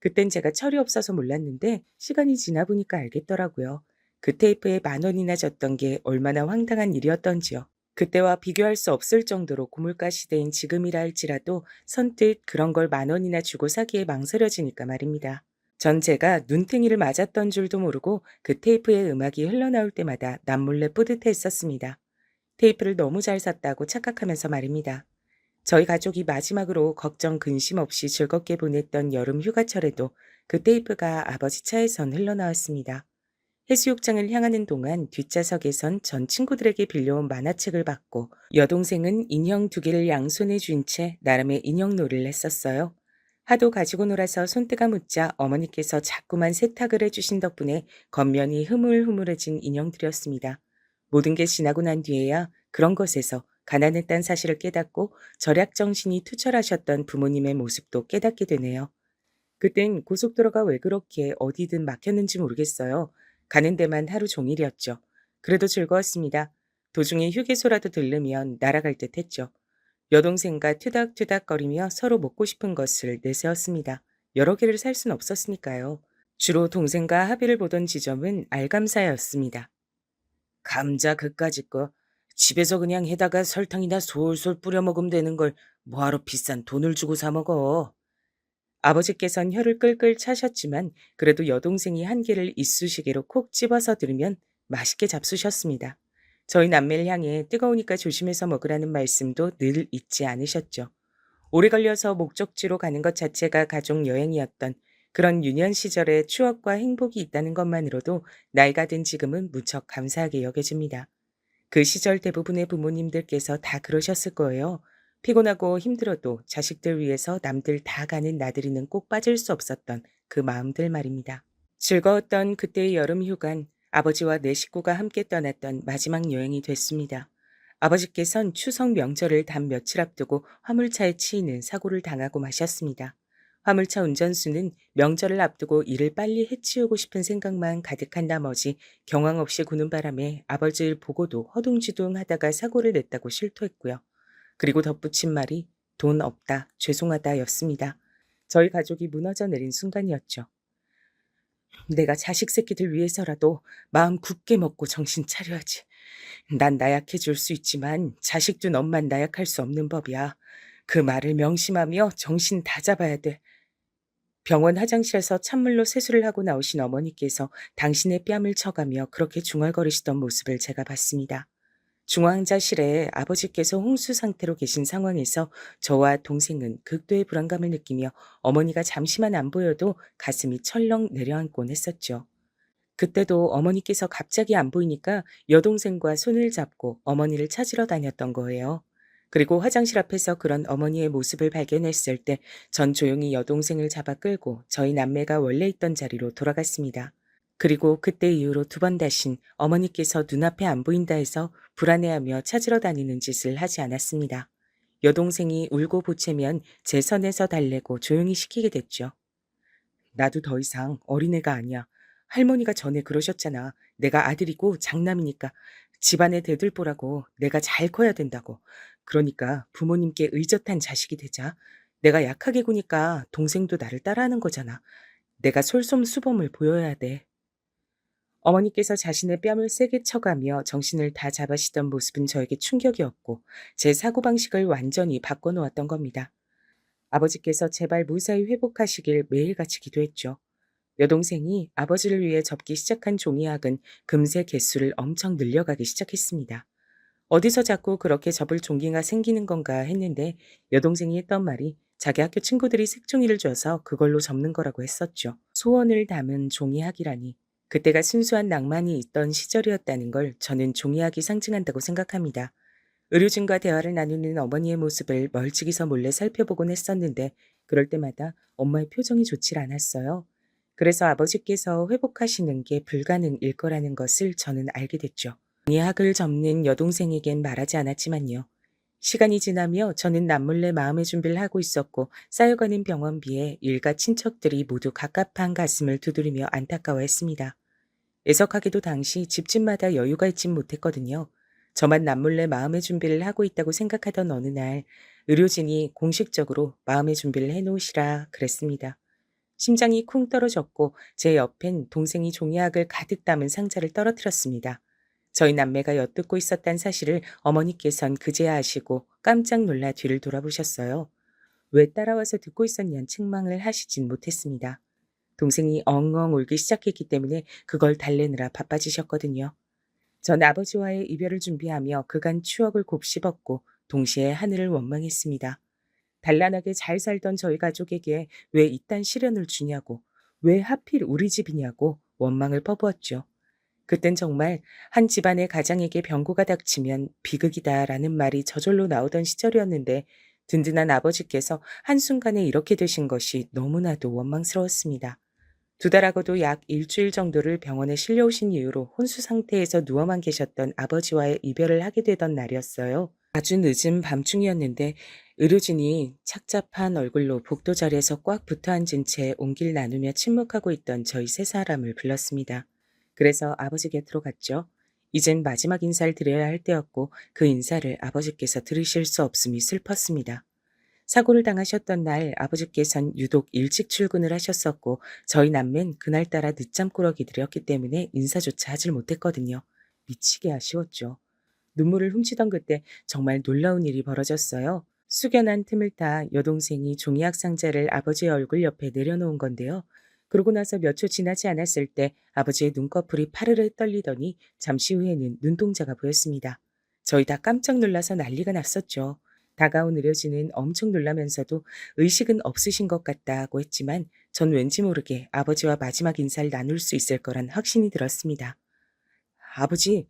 그땐 제가 철이 없어서 몰랐는데 시간이 지나 보니까 알겠더라고요. 그 테이프에 10,000원이나 줬던 게 얼마나 황당한 일이었던지요. 그때와 비교할 수 없을 정도로 고물가 시대인 지금이라 할지라도 선뜻 그런 걸 10,000원이나 주고 사기에 망설여지니까 말입니다. 전 제가 눈탱이를 맞았던 줄도 모르고 그 테이프의 음악이 흘러나올 때마다 남몰래 뿌듯해했었습니다. 테이프를 너무 잘 샀다고 착각하면서 말입니다. 저희 가족이 마지막으로 걱정 근심 없이 즐겁게 보냈던 여름 휴가철에도 그 테이프가 아버지 차에선 흘러나왔습니다. 해수욕장을 향하는 동안 뒷좌석에선 전 친구들에게 빌려온 만화책을 받고 여동생은 인형 2개를 양손에 쥔 채 나름의 인형놀이를 했었어요. 하도 가지고 놀아서 손때가 묻자 어머니께서 자꾸만 세탁을 해주신 덕분에 겉면이 흐물흐물해진 인형들이었습니다. 모든 게 지나고 난 뒤에야 그런 것에서 가난했다는 사실을 깨닫고 절약 정신이 투철하셨던 부모님의 모습도 깨닫게 되네요. 그땐 고속도로가 왜 그렇게 어디든 막혔는지 모르겠어요. 가는 데만 하루 종일이었죠. 그래도 즐거웠습니다. 도중에 휴게소라도 들르면 날아갈 듯 했죠. 여동생과 투닥투닥거리며 서로 먹고 싶은 것을 내세웠습니다. 여러 개를 살 순 없었으니까요. 주로 동생과 합의를 보던 지점은 알감사였습니다. 감자 그까짓 거 집에서 그냥 해다가 설탕이나 솔솔 뿌려 먹으면 되는 걸 뭐하러 비싼 돈을 주고 사 먹어. 아버지께선 혀를 끌끌 차셨지만 그래도 여동생이 한 개를 이쑤시개로 콕 집어서 들으면 맛있게 잡수셨습니다. 저희 남매를 향해 뜨거우니까 조심해서 먹으라는 말씀도 늘 잊지 않으셨죠. 오래 걸려서 목적지로 가는 것 자체가 가족 여행이었던 그런 유년 시절의 추억과 행복이 있다는 것만으로도 나이가 든 지금은 무척 감사하게 여겨집니다. 그 시절 대부분의 부모님들께서 다 그러셨을 거예요. 피곤하고 힘들어도 자식들 위해서 남들 다 가는 나들이는 꼭 빠질 수 없었던 그 마음들 말입니다. 즐거웠던 그때의 여름 휴간, 아버지와 내 식구가 함께 떠났던 마지막 여행이 됐습니다. 아버지께선 추석 명절을 단 며칠 앞두고 화물차에 치이는 사고를 당하고 마셨습니다. 화물차 운전수는 명절을 앞두고 일을 빨리 해치우고 싶은 생각만 가득한 나머지 경황 없이 구는 바람에 아버지를 보고도 허둥지둥 하다가 사고를 냈다고 실토했고요. 그리고 덧붙인 말이 돈 없다, 죄송하다 였습니다. 저희 가족이 무너져 내린 순간이었죠. 내가 자식 새끼들 위해서라도 마음 굳게 먹고 정신 차려야지. 난 나약해 줄 수 있지만 자식 둔 엄만 나약할 수 없는 법이야. 그 말을 명심하며 정신 다 잡아야 돼. 병원 화장실에서 찬물로 세수를 하고 나오신 어머니께서 당신의 뺨을 쳐가며 그렇게 중얼거리시던 모습을 제가 봤습니다. 중환자실에 아버지께서 홍수 상태로 계신 상황에서 저와 동생은 극도의 불안감을 느끼며 어머니가 잠시만 안 보여도 가슴이 철렁 내려앉곤 했었죠. 그때도 어머니께서 갑자기 안 보이니까 여동생과 손을 잡고 어머니를 찾으러 다녔던 거예요. 그리고 화장실 앞에서 그런 어머니의 모습을 발견했을 때 전 조용히 여동생을 잡아 끌고 저희 남매가 원래 있던 자리로 돌아갔습니다. 그리고 그때 이후로 2번 다신 어머니께서 눈앞에 안 보인다 해서 불안해하며 찾으러 다니는 짓을 하지 않았습니다. 여동생이 울고 보채면 제 선에서 달래고 조용히 시키게 됐죠. 나도 더 이상 어린애가 아니야. 할머니가 전에 그러셨잖아. 내가 아들이고 장남이니까 집안에 대들보라고 내가 잘 커야 된다고. 그러니까 부모님께 의젓한 자식이 되자. 내가 약하게 구니까 동생도 나를 따라하는 거잖아. 내가 솔솜수범을 보여야 돼. 어머니께서 자신의 뺨을 세게 쳐가며 정신을 다 잡으시던 모습은 저에게 충격이었고 제 사고방식을 완전히 바꿔놓았던 겁니다. 아버지께서 제발 무사히 회복하시길 매일같이 기도했죠. 여동생이 아버지를 위해 접기 시작한 종이학은 금세 개수를 엄청 늘려가기 시작했습니다. 어디서 자꾸 그렇게 접을 종이가 생기는 건가 했는데 여동생이 했던 말이 자기 학교 친구들이 색종이를 줘서 그걸로 접는 거라고 했었죠. 소원을 담은 종이학이라니. 그때가 순수한 낭만이 있던 시절이었다는 걸 저는 종이학이 상징한다고 생각합니다. 의료진과 대화를 나누는 어머니의 모습을 멀찍이서 몰래 살펴보곤 했었는데 그럴 때마다 엄마의 표정이 좋질 않았어요. 그래서 아버지께서 회복하시는 게 불가능일 거라는 것을 저는 알게 됐죠. 예학을 접는 여동생에겐 말하지 않았지만요. 시간이 지나며 저는 남몰래 마음의 준비를 하고 있었고 쌓여가는 병원비에 일가 친척들이 모두 갑갑한 가슴을 두드리며 안타까워했습니다. 애석하게도 당시 집집마다 여유가 있진 못했거든요. 저만 남몰래 마음의 준비를 하고 있다고 생각하던 어느 날 의료진이 공식적으로 마음의 준비를 해놓으시라 그랬습니다. 심장이 쿵 떨어졌고 제 옆엔 동생이 종이학을 가득 담은 상자를 떨어뜨렸습니다. 저희 남매가 엿듣고 있었단 사실을 어머니께선 그제야 아시고 깜짝 놀라 뒤를 돌아보셨어요. 왜 따라와서 듣고 있었냐는 책망을 하시진 못했습니다. 동생이 엉엉 울기 시작했기 때문에 그걸 달래느라 바빠지셨거든요. 전 아버지와의 이별을 준비하며 그간 추억을 곱씹었고 동시에 하늘을 원망했습니다. 단란하게 잘 살던 저희 가족에게 왜 이딴 시련을 주냐고, 왜 하필 우리 집이냐고 원망을 퍼부었죠. 그땐 정말 한 집안의 가장에게 병고가 닥치면 비극이다라는 말이 저절로 나오던 시절이었는데 든든한 아버지께서 한순간에 이렇게 되신 것이 너무나도 원망스러웠습니다. 2달하고도 약 일주일 정도를 병원에 실려오신 이후로 혼수 상태에서 누워만 계셨던 아버지와의 이별을 하게 되던 날이었어요. 아주 늦은 밤중이었는데 의료진이 착잡한 얼굴로 복도 자리에서 꽉 붙어 앉은 채 온기를 나누며 침묵하고 있던 저희 세 사람을 불렀습니다. 그래서 아버지 곁으로 갔죠. 이젠 마지막 인사를 드려야 할 때였고 그 인사를 아버지께서 들으실 수 없음이 슬펐습니다. 사고를 당하셨던 날 아버지께선 유독 일찍 출근을 하셨었고 저희 남매는 그날따라 늦잠 꾸러기들이었기 때문에 인사조차 하질 못했거든요. 미치게 아쉬웠죠. 눈물을 훔치던 그때 정말 놀라운 일이 벌어졌어요. 숙연한 틈을 타 여동생이 종이학 상자를 아버지의 얼굴 옆에 내려놓은 건데요. 그러고 나서 몇 초 지나지 않았을 때 아버지의 눈꺼풀이 파르르 떨리더니 잠시 후에는 눈동자가 보였습니다. 저희 다 깜짝 놀라서 난리가 났었죠. 다가온 의료진은 엄청 놀라면서도 의식은 없으신 것 같다고 했지만 전 왠지 모르게 아버지와 마지막 인사를 나눌 수 있을 거란 확신이 들었습니다. 아버지,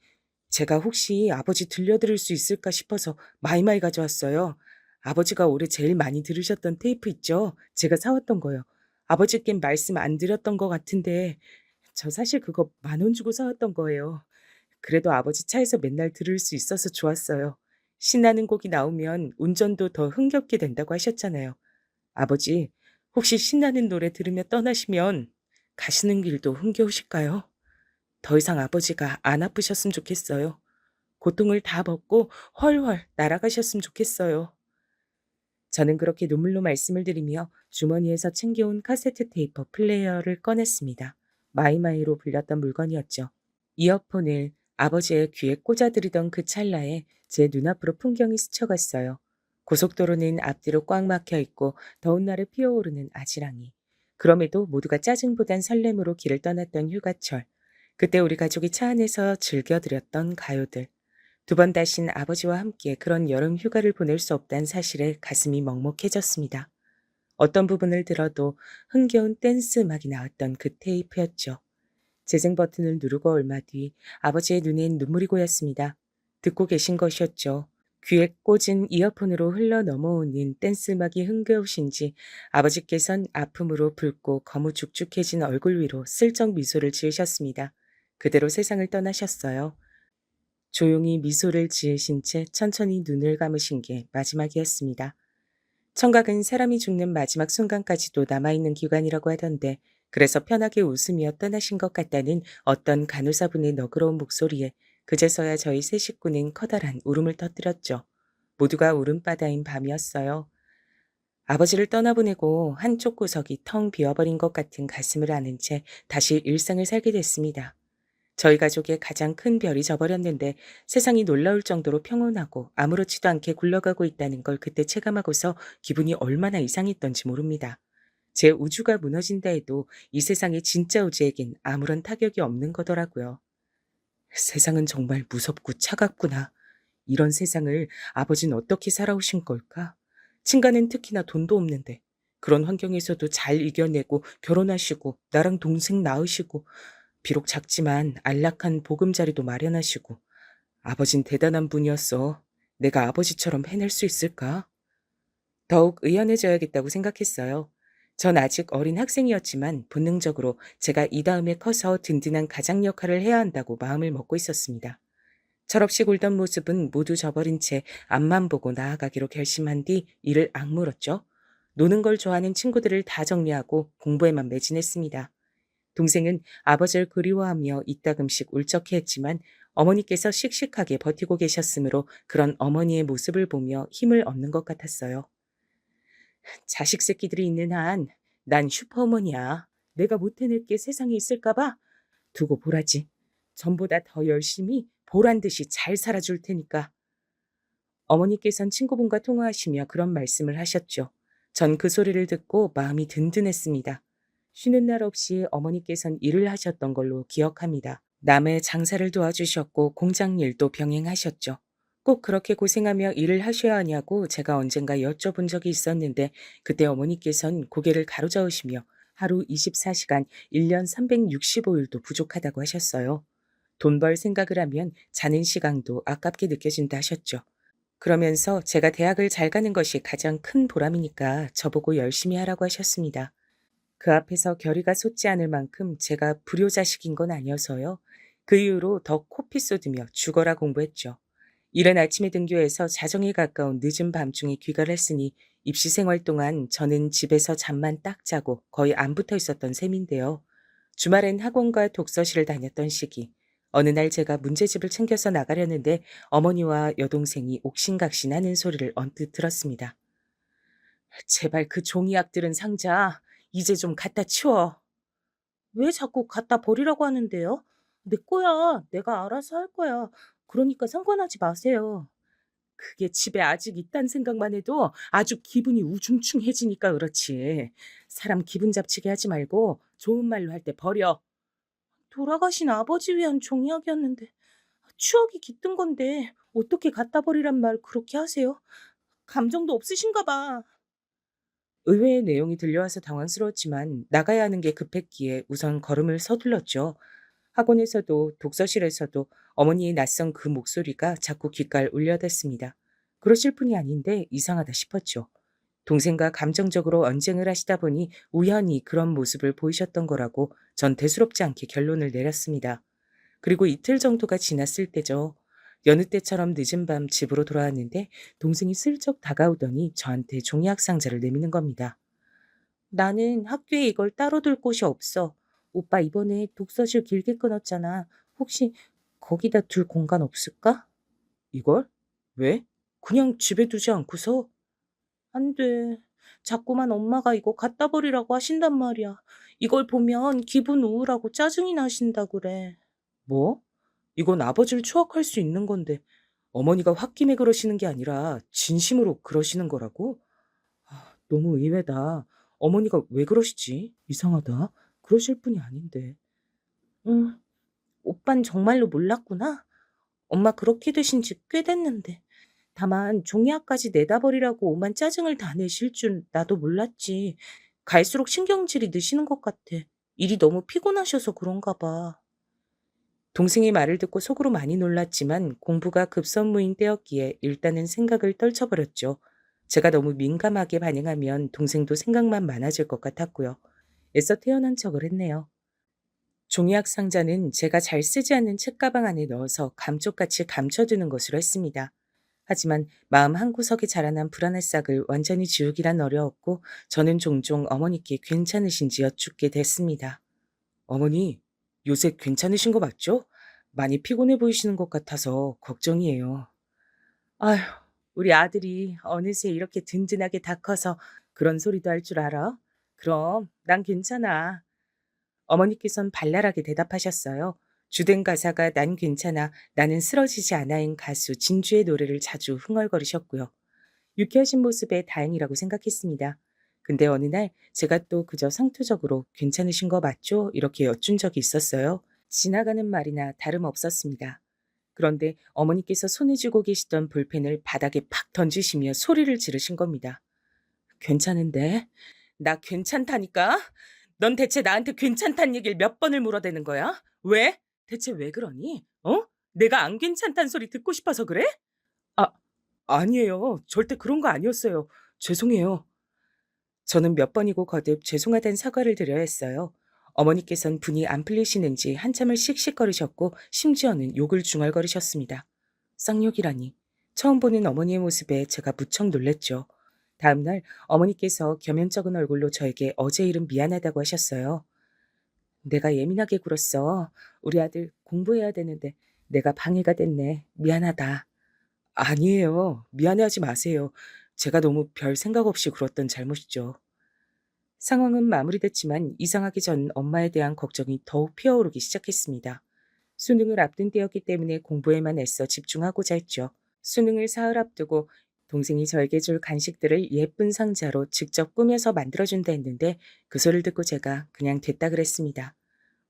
제가 혹시 아버지 들려드릴 수 있을까 싶어서 마이마이 가져왔어요. 아버지가 올해 제일 많이 들으셨던 테이프 있죠? 제가 사왔던 거요. 아버지께 말씀 안 드렸던 것 같은데 저 사실 그거 10,000원 주고 사왔던 거예요. 그래도 아버지 차에서 맨날 들을 수 있어서 좋았어요. 신나는 곡이 나오면 운전도 더 흥겹게 된다고 하셨잖아요. 아버지, 혹시 신나는 노래 들으며 떠나시면 가시는 길도 흥겨우실까요? 더 이상 아버지가 안 아프셨으면 좋겠어요. 고통을 다 벗고 훨훨 날아가셨으면 좋겠어요. 저는 그렇게 눈물로 말씀을 드리며 주머니에서 챙겨온 카세트 테이프 플레이어를 꺼냈습니다. 마이마이로 불렸던 물건이었죠. 이어폰을 아버지의 귀에 꽂아드리던 그 찰나에 제 눈앞으로 풍경이 스쳐갔어요. 고속도로는 앞뒤로 꽉 막혀 있고 더운 날에 피어오르는 아지랑이. 그럼에도 모두가 짜증보단 설렘으로 길을 떠났던 휴가철. 그때 우리 가족이 차 안에서 즐겨드렸던 가요들. 2번 다신 아버지와 함께 그런 여름 휴가를 보낼 수 없다는 사실에 가슴이 먹먹해졌습니다. 어떤 부분을 들어도 흥겨운 댄스 음악이 나왔던 그 테이프였죠. 재생 버튼을 누르고 얼마 뒤 아버지의 눈엔 눈물이 고였습니다. 듣고 계신 것이었죠. 귀에 꽂은 이어폰으로 흘러 넘어오는 댄스 음악이 흥겨우신지 아버지께선 아픔으로 붉고 거무죽죽해진 얼굴 위로 슬쩍 미소를 지으셨습니다. 그대로 세상을 떠나셨어요. 조용히 미소를 지으신 채 천천히 눈을 감으신 게 마지막이었습니다. 청각은 사람이 죽는 마지막 순간까지도 남아있는 기관이라고 하던데 그래서 편하게 웃으며 떠나신 것 같다는 어떤 간호사분의 너그러운 목소리에 그제서야 저희 세 식구는 커다란 울음을 터뜨렸죠. 모두가 울음바다인 밤이었어요. 아버지를 떠나보내고 한쪽 구석이 텅 비어버린 것 같은 가슴을 아는 채 다시 일상을 살게 됐습니다. 저희 가족의 가장 큰 별이 져버렸는데 세상이 놀라울 정도로 평온하고 아무렇지도 않게 굴러가고 있다는 걸 그때 체감하고서 기분이 얼마나 이상했던지 모릅니다. 제 우주가 무너진다 해도 이 세상의 진짜 우주에겐 아무런 타격이 없는 거더라고요. 세상은 정말 무섭고 차갑구나. 이런 세상을 아버지는 어떻게 살아오신 걸까? 친가는 특히나 돈도 없는데 그런 환경에서도 잘 이겨내고 결혼하시고 나랑 동생 낳으시고 비록 작지만 안락한 보금자리도 마련하시고 아버진 대단한 분이었어. 내가 아버지처럼 해낼 수 있을까? 더욱 의연해져야겠다고 생각했어요. 전 아직 어린 학생이었지만 본능적으로 제가 이 다음에 커서 든든한 가장 역할을 해야 한다고 마음을 먹고 있었습니다. 철없이 굴던 모습은 모두 저버린 채 앞만 보고 나아가기로 결심한 뒤 일을 악물었죠. 노는 걸 좋아하는 친구들을 다 정리하고 공부에만 매진했습니다. 동생은 아버지를 그리워하며 이따금씩 울적해했지만 어머니께서 씩씩하게 버티고 계셨으므로 그런 어머니의 모습을 보며 힘을 얻는 것 같았어요. 자식 새끼들이 있는 한 난 슈퍼어머니야. 내가 못 해낼 게 세상에 있을까 봐 두고 보라지. 전보다 더 열심히 보란 듯이 잘 살아줄 테니까. 어머니께선 친구분과 통화하시며 그런 말씀을 하셨죠. 전 그 소리를 듣고 마음이 든든했습니다. 쉬는 날 없이 어머니께선 일을 하셨던 걸로 기억합니다. 남의 장사를 도와주셨고 공장 일도 병행하셨죠. 꼭 그렇게 고생하며 일을 하셔야 하냐고 제가 언젠가 여쭤본 적이 있었는데 그때 어머니께선 고개를 가로저으시며 하루 24시간 1년 365일도 부족하다고 하셨어요. 돈 벌 생각을 하면 자는 시간도 아깝게 느껴진다 하셨죠. 그러면서 제가 대학을 잘 가는 것이 가장 큰 보람이니까 저보고 열심히 하라고 하셨습니다. 그 앞에서 결의가 솟지 않을 만큼 제가 불효자식인 건 아니어서요. 그 이후로 더 코피 쏟으며 죽어라 공부했죠. 이른 아침에 등교해서 자정에 가까운 늦은 밤중에 귀가를 했으니 입시 생활 동안 저는 집에서 잠만 딱 자고 거의 안 붙어 있었던 셈인데요. 주말엔 학원과 독서실을 다녔던 시기. 어느 날 제가 문제집을 챙겨서 나가려는데 어머니와 여동생이 옥신각신하는 소리를 언뜻 들었습니다. 제발 그 종이약 들은 상자 이제 좀 갖다 치워. 왜 자꾸 갖다 버리라고 하는데요? 내 거야. 내가 알아서 할 거야. 그러니까 상관하지 마세요. 그게 집에 아직 있단 생각만 해도 아주 기분이 우중충해지니까 그렇지. 사람 기분 잡치게 하지 말고 좋은 말로 할 때 버려. 돌아가신 아버지 위한 종이약이었는데 추억이 깃든 건데 어떻게 갖다 버리란 말 그렇게 하세요? 감정도 없으신가 봐. 의외의 내용이 들려와서 당황스러웠지만 나가야 하는 게 급했기에 우선 걸음을 서둘렀죠. 학원에서도 독서실에서도 어머니의 낯선 그 목소리가 자꾸 귓가를 울려댔습니다. 그러실 분이 아닌데 이상하다 싶었죠. 동생과 감정적으로 언쟁을 하시다 보니 우연히 그런 모습을 보이셨던 거라고 전 대수롭지 않게 결론을 내렸습니다. 그리고 이틀 정도가 지났을 때죠. 여느 때처럼 늦은 밤 집으로 돌아왔는데 동생이 슬쩍 다가오더니 저한테 종이학 상자를 내미는 겁니다. 나는 학교에 이걸 따로 둘 곳이 없어. 오빠 이번에 독서실 길게 끊었잖아. 혹시 거기다 둘 공간 없을까? 이걸? 왜? 그냥 집에 두지 않고서? 안 돼. 자꾸만 엄마가 이거 갖다 버리라고 하신단 말이야. 이걸 보면 기분 우울하고 짜증이 나신다 그래. 뭐? 이건 아버지를 추억할 수 있는 건데 어머니가 홧김에 그러시는 게 아니라 진심으로 그러시는 거라고? 너무 의외다. 어머니가 왜 그러시지? 이상하다. 그러실 분이 아닌데. 응, 오빤 정말로 몰랐구나. 엄마 그렇게 되신 지 꽤 됐는데. 다만 종이학까지 내다 버리라고 오만 짜증을 다 내실 줄 나도 몰랐지. 갈수록 신경질이 느시는 것 같아. 일이 너무 피곤하셔서 그런가 봐. 동생의 말을 듣고 속으로 많이 놀랐지만 공부가 급선무인 때였기에 일단은 생각을 떨쳐버렸죠. 제가 너무 민감하게 반응하면 동생도 생각만 많아질 것 같았고요. 애써 태어난 척을 했네요. 종이학 상자는 제가 잘 쓰지 않는 책가방 안에 넣어서 감쪽같이 감춰두는 것으로 했습니다. 하지만 마음 한구석에 자라난 불안의 싹을 완전히 지우기란 어려웠고 저는 종종 어머니께 괜찮으신지 여쭙게 됐습니다. 어머니, 요새 괜찮으신 거 맞죠? 많이 피곤해 보이시는 것 같아서 걱정이에요. 아휴, 우리 아들이 어느새 이렇게 든든하게 다 커서 그런 소리도 할 줄 알아? 그럼 난 괜찮아. 어머니께선 발랄하게 대답하셨어요. 주된 가사가 난 괜찮아, 나는 쓰러지지 않아인 가수 진주의 노래를 자주 흥얼거리셨고요. 유쾌하신 모습에 다행이라고 생각했습니다. 근데 어느 날 제가 또 그저 상투적으로 괜찮으신 거 맞죠? 이렇게 여쭌 적이 있었어요. 지나가는 말이나 다름없었습니다. 그런데 어머니께서 손에 쥐고 계시던 볼펜을 바닥에 팍 던지시며 소리를 지르신 겁니다. 괜찮은데? 나 괜찮다니까? 넌 대체 나한테 괜찮단 얘기를 몇 번을 물어대는 거야? 왜? 대체 왜 그러니? 어? 내가 안 괜찮단 소리 듣고 싶어서 그래? 아, 아니에요. 절대 그런 거 아니었어요. 죄송해요. 저는 몇 번이고 거듭 죄송하다는 사과를 드려야 했어요. 어머니께선 분이 안 풀리시는지 한참을 씩씩거리셨고 심지어는 욕을 중얼거리셨습니다. 쌍욕이라니. 처음 보는 어머니의 모습에 제가 무척 놀랬죠. 다음날 어머니께서 겸연쩍은 얼굴로 저에게 어제 일은 미안하다고 하셨어요. 내가 예민하게 굴었어. 우리 아들 공부해야 되는데 내가 방해가 됐네. 미안하다. 아니에요. 미안해하지 마세요. 제가 너무 별 생각 없이 굴었던 잘못이죠. 상황은 마무리됐지만 이상하기 전 엄마에 대한 걱정이 더욱 피어오르기 시작했습니다. 수능을 앞둔 때였기 때문에 공부에만 애써 집중하고자 했죠. 수능을 사흘 앞두고 동생이 저에게 줄 간식들을 예쁜 상자로 직접 꾸며서 만들어준다 했는데 그 소리를 듣고 제가 그냥 됐다 그랬습니다.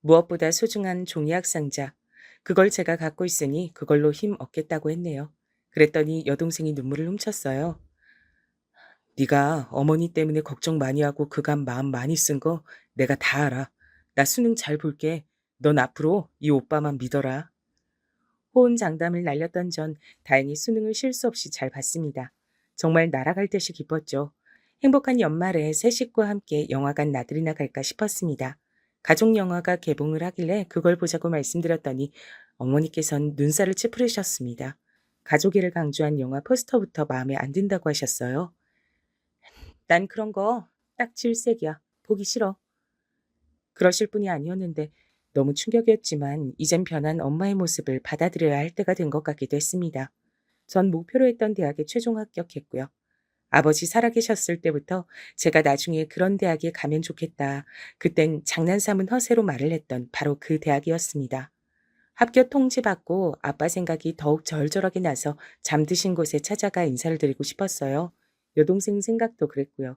무엇보다 소중한 종이학 상자. 그걸 제가 갖고 있으니 그걸로 힘 얻겠다고 했네요. 그랬더니 여동생이 눈물을 훔쳤어요. 네가 어머니 때문에 걱정 많이 하고 그간 마음 많이 쓴 거 내가 다 알아. 나 수능 잘 볼게. 넌 앞으로 이 오빠만 믿어라. 호언장담을 날렸던 전 다행히 수능을 실수 없이 잘 봤습니다. 정말 날아갈 듯이 기뻤죠. 행복한 연말에 새 식구와 함께 영화관 나들이나 갈까 싶었습니다. 가족 영화가 개봉을 하길래 그걸 보자고 말씀드렸더니 어머니께선 눈살을 찌푸리셨습니다. 가족애를 강조한 영화 포스터부터 마음에 안 든다고 하셨어요. 난 그런 거 딱 질색이야. 보기 싫어. 그러실 분이 아니었는데 너무 충격이었지만 이젠 변한 엄마의 모습을 받아들여야 할 때가 된 것 같기도 했습니다. 전 목표로 했던 대학에 최종 합격했고요. 아버지 살아계셨을 때부터 제가 나중에 그런 대학에 가면 좋겠다. 그땐 장난삼은 허세로 말을 했던 바로 그 대학이었습니다. 합격 통지 받고 아빠 생각이 더욱 절절하게 나서 잠드신 곳에 찾아가 인사를 드리고 싶었어요. 여동생 생각도 그랬고요.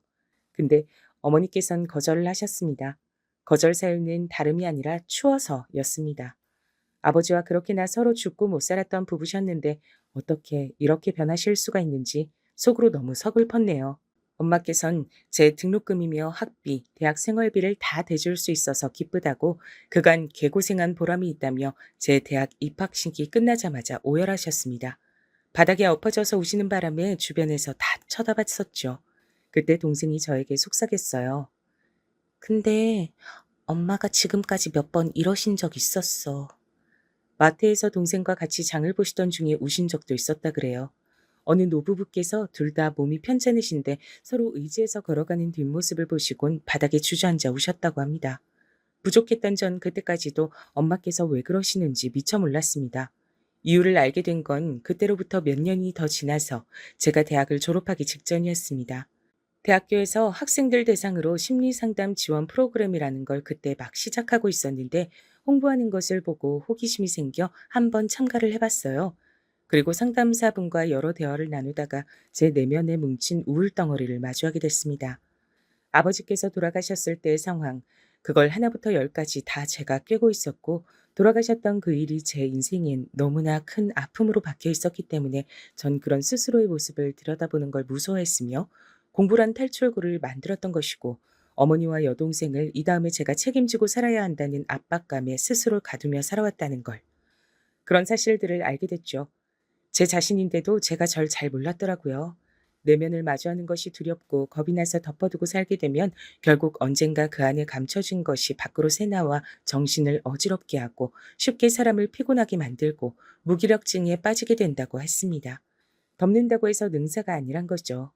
근데 어머니께선 거절을 하셨습니다. 거절 사유는 다름이 아니라 추워서였습니다. 아버지와 그렇게나 서로 죽고 못 살았던 부부셨는데 어떻게 이렇게 변하실 수가 있는지 속으로 너무 서글펐네요. 엄마께선 제 등록금이며 학비, 대학 생활비를 다 대줄 수 있어서 기쁘다고 그간 개고생한 보람이 있다며 제 대학 입학식이 끝나자마자 오열하셨습니다. 바닥에 엎어져서 우시는 바람에 주변에서 다 쳐다봤었죠. 그때 동생이 저에게 속삭였어요. 근데 엄마가 지금까지 몇 번 이러신 적 있었어. 마트에서 동생과 같이 장을 보시던 중에 우신 적도 있었다 그래요. 어느 노부부께서 둘 다 몸이 편찮으신데 서로 의지해서 걸어가는 뒷모습을 보시곤 바닥에 주저앉아 우셨다고 합니다. 부족했던 전 그때까지도 엄마께서 왜 그러시는지 미처 몰랐습니다. 이유를 알게 된 건 그때로부터 몇 년이 더 지나서 제가 대학을 졸업하기 직전이었습니다. 대학교에서 학생들 대상으로 심리상담 지원 프로그램이라는 걸 그때 막 시작하고 있었는데 홍보하는 것을 보고 호기심이 생겨 한번 참가를 해봤어요. 그리고 상담사분과 여러 대화를 나누다가 제 내면에 뭉친 우울 덩어리를 마주하게 됐습니다. 아버지께서 돌아가셨을 때의 상황, 그걸 하나부터 열까지 다 제가 꿰고 있었고 돌아가셨던 그 일이 제 인생엔 너무나 큰 아픔으로 박혀 있었기 때문에 전 그런 스스로의 모습을 들여다보는 걸 무서워했으며 공부란 탈출구를 만들었던 것이고 어머니와 여동생을 이 다음에 제가 책임지고 살아야 한다는 압박감에 스스로 가두며 살아왔다는 걸. 그런 사실들을 알게 됐죠. 제 자신인데도 제가 절 잘 몰랐더라고요. 내면을 마주하는 것이 두렵고 겁이 나서 덮어두고 살게 되면 결국 언젠가 그 안에 감춰진 것이 밖으로 새나와 정신을 어지럽게 하고 쉽게 사람을 피곤하게 만들고 무기력증에 빠지게 된다고 했습니다. 덮는다고 해서 능사가 아니란 거죠.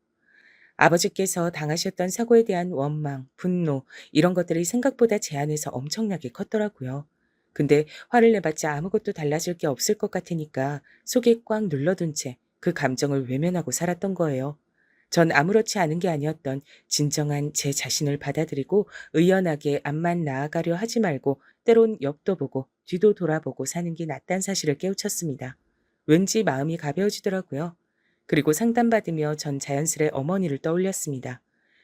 아버지께서 당하셨던 사고에 대한 원망, 분노 이런 것들이 생각보다 제 안에서 엄청나게 컸더라고요. 근데 화를 내봤자 아무것도 달라질 게 없을 것 같으니까 속에 꽉 눌러둔 채 그 감정을 외면하고 살았던 거예요. 전 아무렇지 않은 게 아니었던 진정한 제 자신을 받아들이고 의연하게 앞만 나아가려 하지 말고 때론 옆도 보고 뒤도 돌아보고 사는 게 낫다는 사실을 깨우쳤습니다. 왠지 마음이 가벼워지더라고요. 그리고 상담받으며 전 자연스레 어머니를 떠올렸습니다.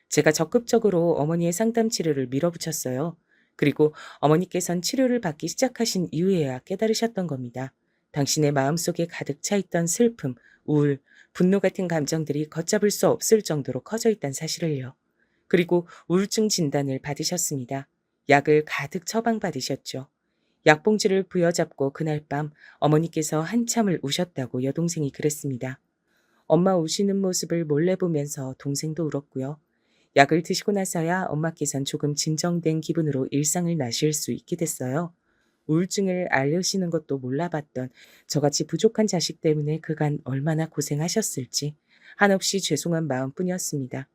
제가 적극적으로 어머니의 상담 치료를 밀어붙였어요. 그리고 어머니께선 치료를 받기 시작하신 이후에야 깨달으셨던 겁니다. 당신의 마음속에 가득 차 있던 슬픔, 우울, 분노 같은 감정들이 걷잡을 수 없을 정도로 커져 있다는 사실을요. 그리고 우울증 진단을 받으셨습니다. 약을 가득 처방받으셨죠. 약봉지를 부여잡고 그날 밤 어머니께서 한참을 우셨다고 여동생이 그랬습니다. 엄마 우시는 모습을 몰래 보면서 동생도 울었고요. 약을 드시고 나서야 엄마께선 조금 진정된 기분으로 일상을 나실 수 있게 됐어요. 우울증을 앓으시는 것도 몰라봤던 저같이 부족한 자식 때문에 그간 얼마나 고생하셨을지 한없이 죄송한 마음뿐이었습니다.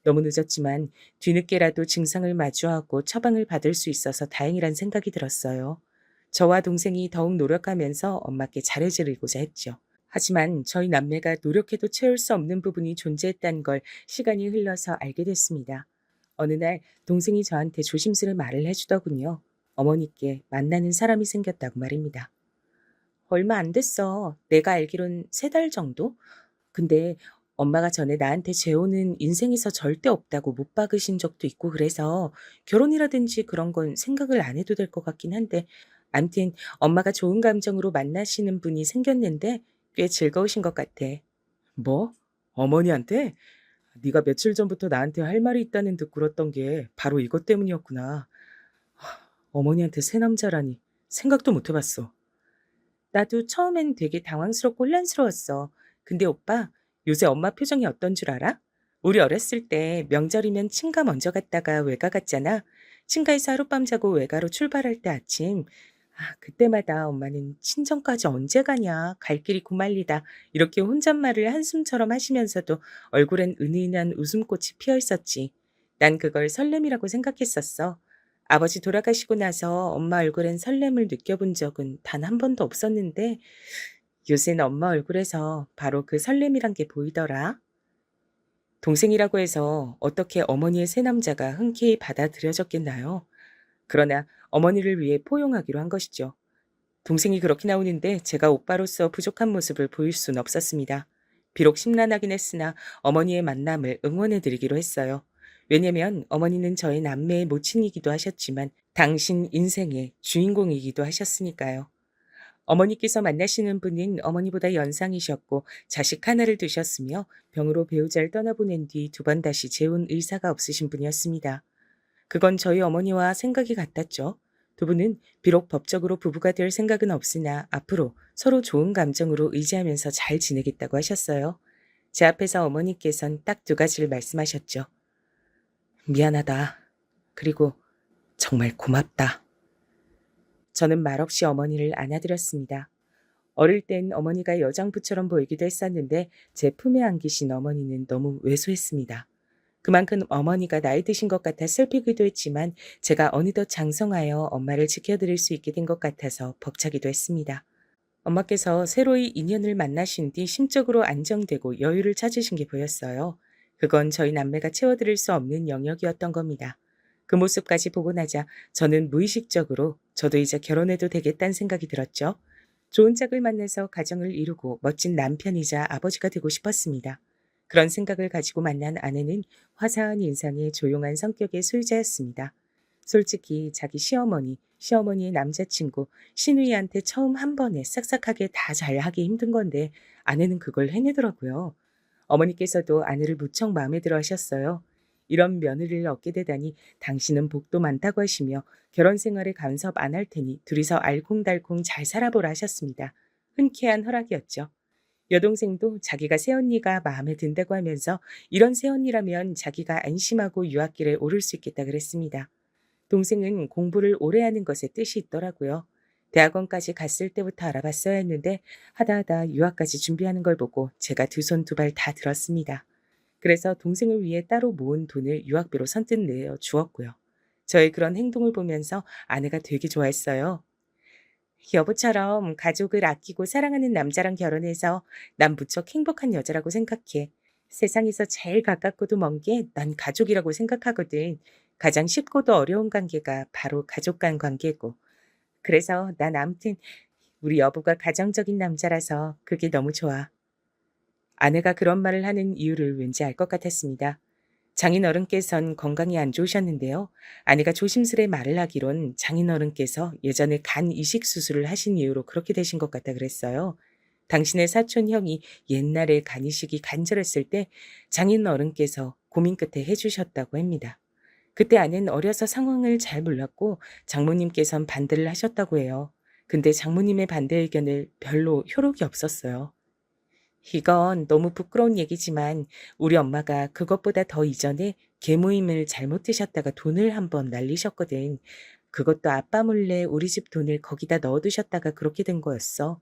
너무 늦었지만 뒤늦게라도 증상을 마주하고 처방을 받을 수 있어서 다행이란 생각이 들었어요. 저와 동생이 더욱 노력하면서 엄마께 잘해드리고자 했죠. 하지만 저희 남매가 노력해도 채울 수 없는 부분이 존재했다는 걸 시간이 흘러서 알게 됐습니다. 어느 날 동생이 저한테 조심스레 말을 해주더군요. 어머니께 만나는 사람이 생겼다고 말입니다. 얼마 안 됐어. 내가 알기론 3달 정도? 근데 엄마가 전에 나한테 재혼은 인생에서 절대 없다고 못 박으신 적도 있고 그래서 결혼이라든지 그런 건 생각을 안 해도 될 것 같긴 한데 암튼 엄마가 좋은 감정으로 만나시는 분이 생겼는데 꽤 즐거우신 것 같아. 뭐? 어머니한테? 네가 며칠 전부터 나한테 할 말이 있다는 듯 굴었던 게 바로 이것 때문이었구나. 어머니한테 새 남자라니 생각도 못 해봤어. 나도 처음엔 되게 당황스럽고 혼란스러웠어. 근데 오빠, 요새 엄마 표정이 어떤 줄 알아? 우리 어렸을 때 명절이면 친가 먼저 갔다가 외가 갔잖아. 친가에서 하룻밤 자고 외가로 출발할 때 아침. 그때마다 엄마는 친정까지 언제 가냐, 갈 길이 고말리다. 이렇게 혼잣말을 한숨처럼 하시면서도 얼굴엔 은은한 웃음꽃이 피어 있었지. 난 그걸 설렘이라고 생각했었어. 아버지 돌아가시고 나서 엄마 얼굴엔 설렘을 느껴본 적은 단 한 번도 없었는데 요새는 엄마 얼굴에서 바로 그 설렘이란 게 보이더라. 동생이라고 해서 어떻게 어머니의 새 남자가 흔쾌히 받아들여졌겠나요? 그러나 어머니를 위해 포용하기로 한 것이죠. 동생이 그렇게 나오는데 제가 오빠로서 부족한 모습을 보일 수는 없었습니다. 비록 심란하긴 했으나 어머니의 만남을 응원해드리기로 했어요. 왜냐면 어머니는 저의 남매의 모친이기도 하셨지만 당신 인생의 주인공이기도 하셨으니까요. 어머니께서 만나시는 분은 어머니보다 연상이셨고 자식 하나를 두셨으며 병으로 배우자를 떠나보낸 뒤 2번 다시 재혼 의사가 없으신 분이었습니다. 그건 저희 어머니와 생각이 같았죠. 2분은 비록 법적으로 부부가 될 생각은 없으나 앞으로 서로 좋은 감정으로 의지하면서 잘 지내겠다고 하셨어요. 제 앞에서 어머니께선 딱 2가지를 말씀하셨죠. 미안하다. 그리고 정말 고맙다. 저는 말없이 어머니를 안아드렸습니다. 어릴 땐 어머니가 여장부처럼 보이기도 했었는데 제 품에 안기신 어머니는 너무 왜소했습니다. 그만큼 어머니가 나이 드신 것 같아 슬피기도 했지만 제가 어느덧 장성하여 엄마를 지켜드릴 수 있게 된 것 같아서 벅차기도 했습니다. 엄마께서 새로이 인연을 만나신 뒤 심적으로 안정되고 여유를 찾으신 게 보였어요. 그건 저희 남매가 채워드릴 수 없는 영역이었던 겁니다. 그 모습까지 보고 나자 저는 무의식적으로 저도 이제 결혼해도 되겠다는 생각이 들었죠. 좋은 짝을 만나서 가정을 이루고 멋진 남편이자 아버지가 되고 싶었습니다. 그런 생각을 가지고 만난 아내는 화사한 인상의 조용한 성격의 소유자였습니다. 솔직히 자기 시어머니, 시어머니의 남자친구, 시누이한테 처음 한 번에 싹싹하게 다 잘하기 힘든 건데 아내는 그걸 해내더라고요. 어머니께서도 아내를 무척 마음에 들어 하셨어요. 이런 며느리를 얻게 되다니 당신은 복도 많다고 하시며 결혼 생활에 간섭 안 할 테니 둘이서 알콩달콩 잘 살아보라 하셨습니다. 흔쾌한 허락이었죠. 여동생도 자기가 새언니가 마음에 든다고 하면서 이런 새언니라면 자기가 안심하고 유학길에 오를 수 있겠다 그랬습니다. 동생은 공부를 오래 하는 것에 뜻이 있더라고요. 대학원까지 갔을 때부터 알아봤어야 했는데 하다 유학까지 준비하는 걸 보고 제가 2손 2발 다 들었습니다. 그래서 동생을 위해 따로 모은 돈을 유학비로 선뜻 내어 주었고요. 저의 그런 행동을 보면서 아내가 되게 좋아했어요. 여보처럼 가족을 아끼고 사랑하는 남자랑 결혼해서 난 무척 행복한 여자라고 생각해. 세상에서 제일 가깝고도 먼 게 난 가족이라고 생각하거든. 가장 쉽고도 어려운 관계가 바로 가족 간 관계고. 그래서 난 아무튼 우리 여보가 가정적인 남자라서 그게 너무 좋아. 아내가 그런 말을 하는 이유를 왠지 알 것 같았습니다. 장인어른께선 건강이 안 좋으셨는데요. 아내가 조심스레 말을 하기론 장인어른께서 예전에 간 이식 수술을 하신 이유로 그렇게 되신 것 같다 그랬어요. 당신의 사촌 형이 옛날에 간 이식이 간절했을 때 장인어른께서 고민 끝에 해주셨다고 합니다. 그때 아내는 어려서 상황을 잘 몰랐고 장모님께선 반대를 하셨다고 해요. 근데 장모님의 반대 의견을 별로 효력이 없었어요. 이건 너무 부끄러운 얘기지만 우리 엄마가 그것보다 더 이전에 계모임을 잘못 드셨다가 돈을 한번 날리셨거든. 그것도 아빠 몰래 우리 집 돈을 거기다 넣어두셨다가 그렇게 된 거였어.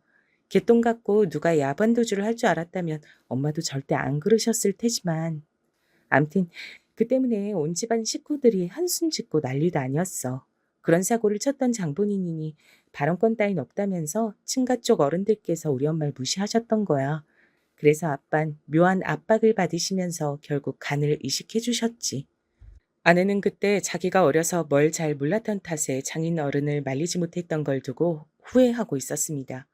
개똥 같고 누가 야반도주를 할 줄 알았다면 엄마도 절대 안 그러셨을 테지만. 암튼 그 때문에 온 집안 식구들이 한숨 짓고 난리도 아니었어. 그런 사고를 쳤던 장본인이니 발언권 따윈 없다면서 친가 쪽 어른들께서 우리 엄마를 무시하셨던 거야. 그래서 아빤 묘한 압박을 받으시면서 결국 간을 이식해 주셨지. 아내는 그때 자기가 어려서 뭘 잘 몰랐던 탓에 장인 어른을 말리지 못했던 걸 두고 후회하고 있었습니다.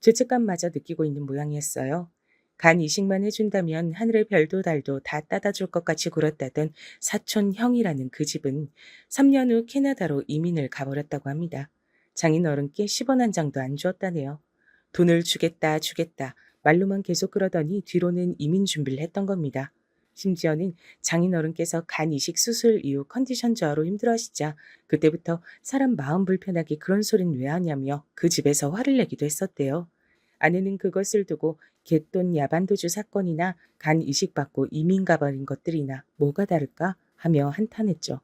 죄책감마저 느끼고 있는 모양이었어요. 간 이식만 해준다면 하늘의 별도 달도 다 따다 줄 것 같이 굴었다던 사촌 형이라는 그 집은 3년 후 캐나다로 이민을 가버렸다고 합니다. 장인어른께 10원 한 장도 안 주었다네요. 돈을 주겠다 주겠다 말로만 계속 그러더니 뒤로는 이민 준비를 했던 겁니다. 심지어는 장인어른께서 간 이식 수술 이후 컨디션 저하로 힘들어하시자 그때부터 사람 마음 불편하게 그런 소린 왜 하냐며 그 집에서 화를 내기도 했었대요. 아내는 그것을 두고 갯돈 야반도주 사건이나 간 이식받고 이민 가버린 것들이나 뭐가 다를까 하며 한탄했죠.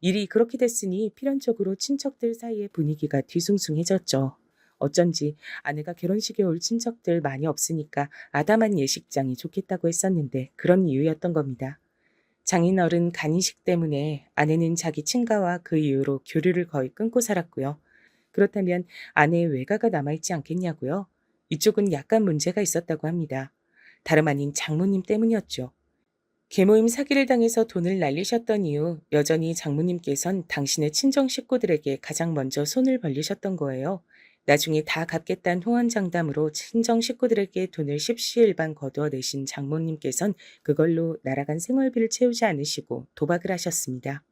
일이 그렇게 됐으니 필연적으로 친척들 사이의 분위기가 뒤숭숭해졌죠. 어쩐지 아내가 결혼식에 올 친척들 많이 없으니까 아담한 예식장이 좋겠다고 했었는데 그런 이유였던 겁니다. 장인어른 간이식 때문에 아내는 자기 친가와 그 이후로 교류를 거의 끊고 살았고요. 그렇다면 아내의 외가가 남아있지 않겠냐고요? 이쪽은 약간 문제가 있었다고 합니다. 다름 아닌 장모님 때문이었죠. 계모임 사기를 당해서 돈을 날리셨던 이후 여전히 장모님께선 당신의 친정 식구들에게 가장 먼저 손을 벌리셨던 거예요. 나중에 다 갚겠다는 호언장담으로 친정 식구들에게 돈을 십시일반 거두어 내신 장모님께선 그걸로 날아간 생활비를 채우지 않으시고 도박을 하셨습니다.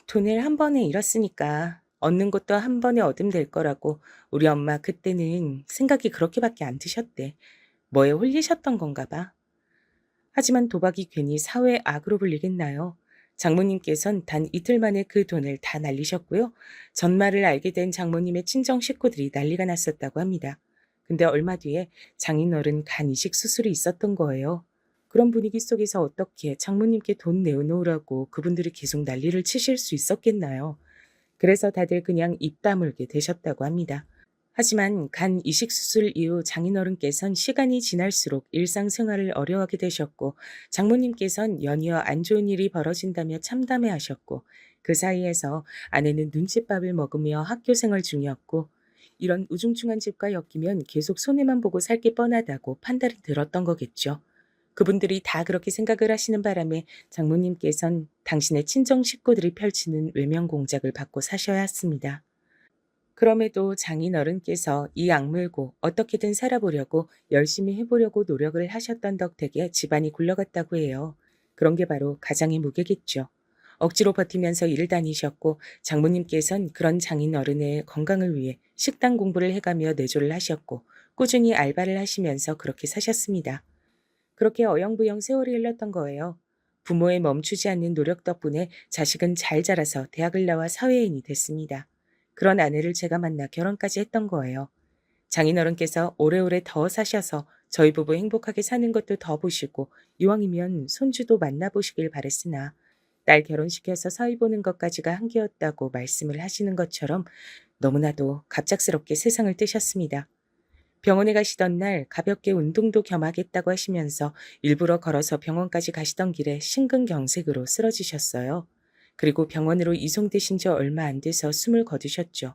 돈을 한 번에 잃었으니까 얻는 것도 한 번에 얻으면 될 거라고 우리 엄마 그때는 생각이 그렇게밖에 안 드셨대. 뭐에 홀리셨던 건가 봐. 하지만 도박이 괜히 사회 악으로 불리겠나요? 장모님께선 단 이틀 만에 그 돈을 다 날리셨고요. 전말을 알게 된 장모님의 친정 식구들이 난리가 났었다고 합니다. 근데 얼마 뒤에 장인어른 간 이식 수술이 있었던 거예요. 그런 분위기 속에서 어떻게 장모님께 돈 내놓으라고 그분들이 계속 난리를 치실 수 있었겠나요? 그래서 다들 그냥 입 다물게 되셨다고 합니다. 하지만 간 이식 수술 이후 장인어른께선 시간이 지날수록 일상생활을 어려워하게 되셨고 장모님께선 연이어 안 좋은 일이 벌어진다며 참담해하셨고 그 사이에서 아내는 눈칫밥을 먹으며 학교 생활 중이었고 이런 우중충한 집과 엮이면 계속 손해만 보고 살 게 뻔하다고 판단이 들었던 거겠죠. 그분들이 다 그렇게 생각을 하시는 바람에 장모님께선 당신의 친정 식구들이 펼치는 외면 공작을 받고 사셔야 했습니다. 그럼에도 장인어른께서 이 악물고 어떻게든 살아보려고 열심히 해보려고 노력을 하셨던 덕택에 집안이 굴러갔다고 해요. 그런 게 바로 가장의 무게겠죠. 억지로 버티면서 일을 다니셨고 장모님께선 그런 장인어른의 건강을 위해 식당 공부를 해가며 내조를 하셨고 꾸준히 알바를 하시면서 그렇게 사셨습니다. 그렇게 어영부영 세월이 흘렀던 거예요. 부모의 멈추지 않는 노력 덕분에 자식은 잘 자라서 대학을 나와 사회인이 됐습니다. 그런 아내를 제가 만나 결혼까지 했던 거예요. 장인어른께서 오래오래 더 사셔서 저희 부부 행복하게 사는 것도 더 보시고 이왕이면 손주도 만나보시길 바랬으나 딸 결혼시켜서 사위 보는 것까지가 한계였다고 말씀을 하시는 것처럼 너무나도 갑작스럽게 세상을 뜨셨습니다. 병원에 가시던 날 가볍게 운동도 겸하겠다고 하시면서 일부러 걸어서 병원까지 가시던 길에 심근경색으로 쓰러지셨어요. 그리고 병원으로 이송되신 지 얼마 안 돼서 숨을 거두셨죠.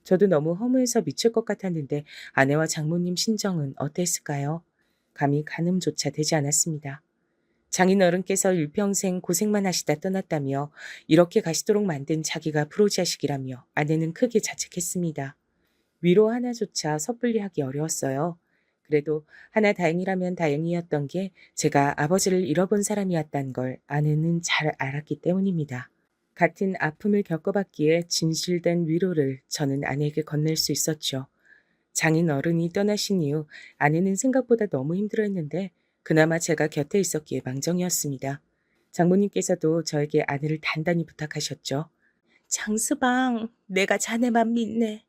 저도 너무 허무해서 미칠 것 같았는데 아내와 장모님 심정은 어땠을까요? 감히 가늠조차 되지 않았습니다. 장인어른께서 일평생 고생만 하시다 떠났다며 이렇게 가시도록 만든 자기가 프로자식이라며 아내는 크게 자책했습니다. 위로 하나조차 섣불리 하기 어려웠어요. 그래도 하나 다행이라면 다행이었던 게 제가 아버지를 잃어본 사람이었단 걸 아내는 잘 알았기 때문입니다. 같은 아픔을 겪어봤기에 진실된 위로를 저는 아내에게 건넬 수 있었죠. 장인 어른이 떠나신 이후 아내는 생각보다 너무 힘들어했는데 그나마 제가 곁에 있었기에 망정이었습니다. 장모님께서도 저에게 아내를 단단히 부탁하셨죠. 장수방, 내가 자네만 믿네.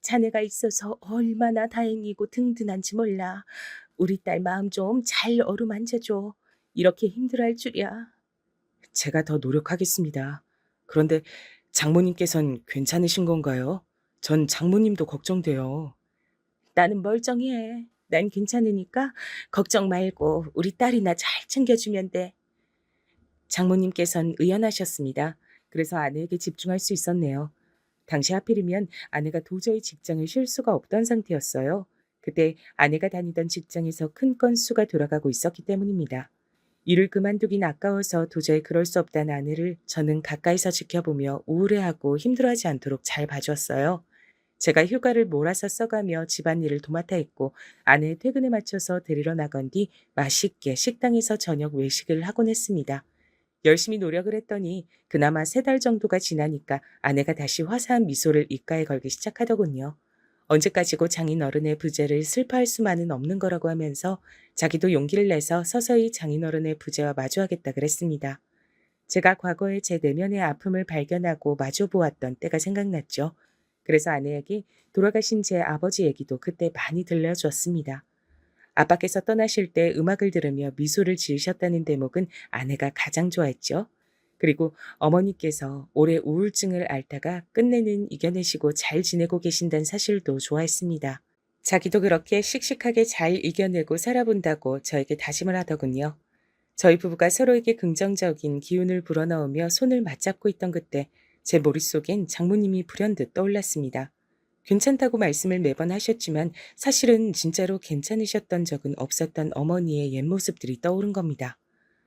자네가 있어서 얼마나 다행이고 든든한지 몰라. 우리 딸 마음 좀 잘 어루만져줘. 이렇게 힘들어할 줄이야. 제가 더 노력하겠습니다. 그런데 장모님께선 괜찮으신 건가요? 전 장모님도 걱정돼요. 나는 멀쩡해. 난 괜찮으니까 걱정 말고 우리 딸이나 잘 챙겨주면 돼. 장모님께선 의연하셨습니다. 그래서 아내에게 집중할 수 있었네요. 당시 하필이면 아내가 도저히 직장을 쉴 수가 없던 상태였어요. 그때 아내가 다니던 직장에서 큰 건수가 돌아가고 있었기 때문입니다. 일을 그만두긴 아까워서 도저히 그럴 수 없다는 아내를 저는 가까이서 지켜보며 우울해하고 힘들어하지 않도록 잘 봐주었어요. 제가 휴가를 몰아서 써가며 집안일을 도맡아 했고 아내의 퇴근에 맞춰서 데리러 나간 뒤 맛있게 식당에서 저녁 외식을 하곤 했습니다. 열심히 노력을 했더니 그나마 3달 정도가 지나니까 아내가 다시 화사한 미소를 입가에 걸기 시작하더군요. 언제까지고 장인어른의 부재를 슬퍼할 수만은 없는 거라고 하면서 자기도 용기를 내서 서서히 장인어른의 부재와 마주하겠다 그랬습니다. 제가 과거에 제 내면의 아픔을 발견하고 마주보았던 때가 생각났죠. 그래서 아내에게 돌아가신 제 아버지 얘기도 그때 많이 들려주었습니다. 아빠께서 떠나실 때 음악을 들으며 미소를 지으셨다는 대목은 아내가 가장 좋아했죠. 그리고 어머니께서 오래 우울증을 앓다가 끝내는 이겨내시고 잘 지내고 계신다는 사실도 좋아했습니다. 자기도 그렇게 씩씩하게 잘 이겨내고 살아본다고 저에게 다짐을 하더군요. 저희 부부가 서로에게 긍정적인 기운을 불어넣으며 손을 맞잡고 있던 그때 제 머릿속엔 장모님이 불현듯 떠올랐습니다. 괜찮다고 말씀을 매번 하셨지만 사실은 진짜로 괜찮으셨던 적은 없었던 어머니의 옛 모습들이 떠오른 겁니다.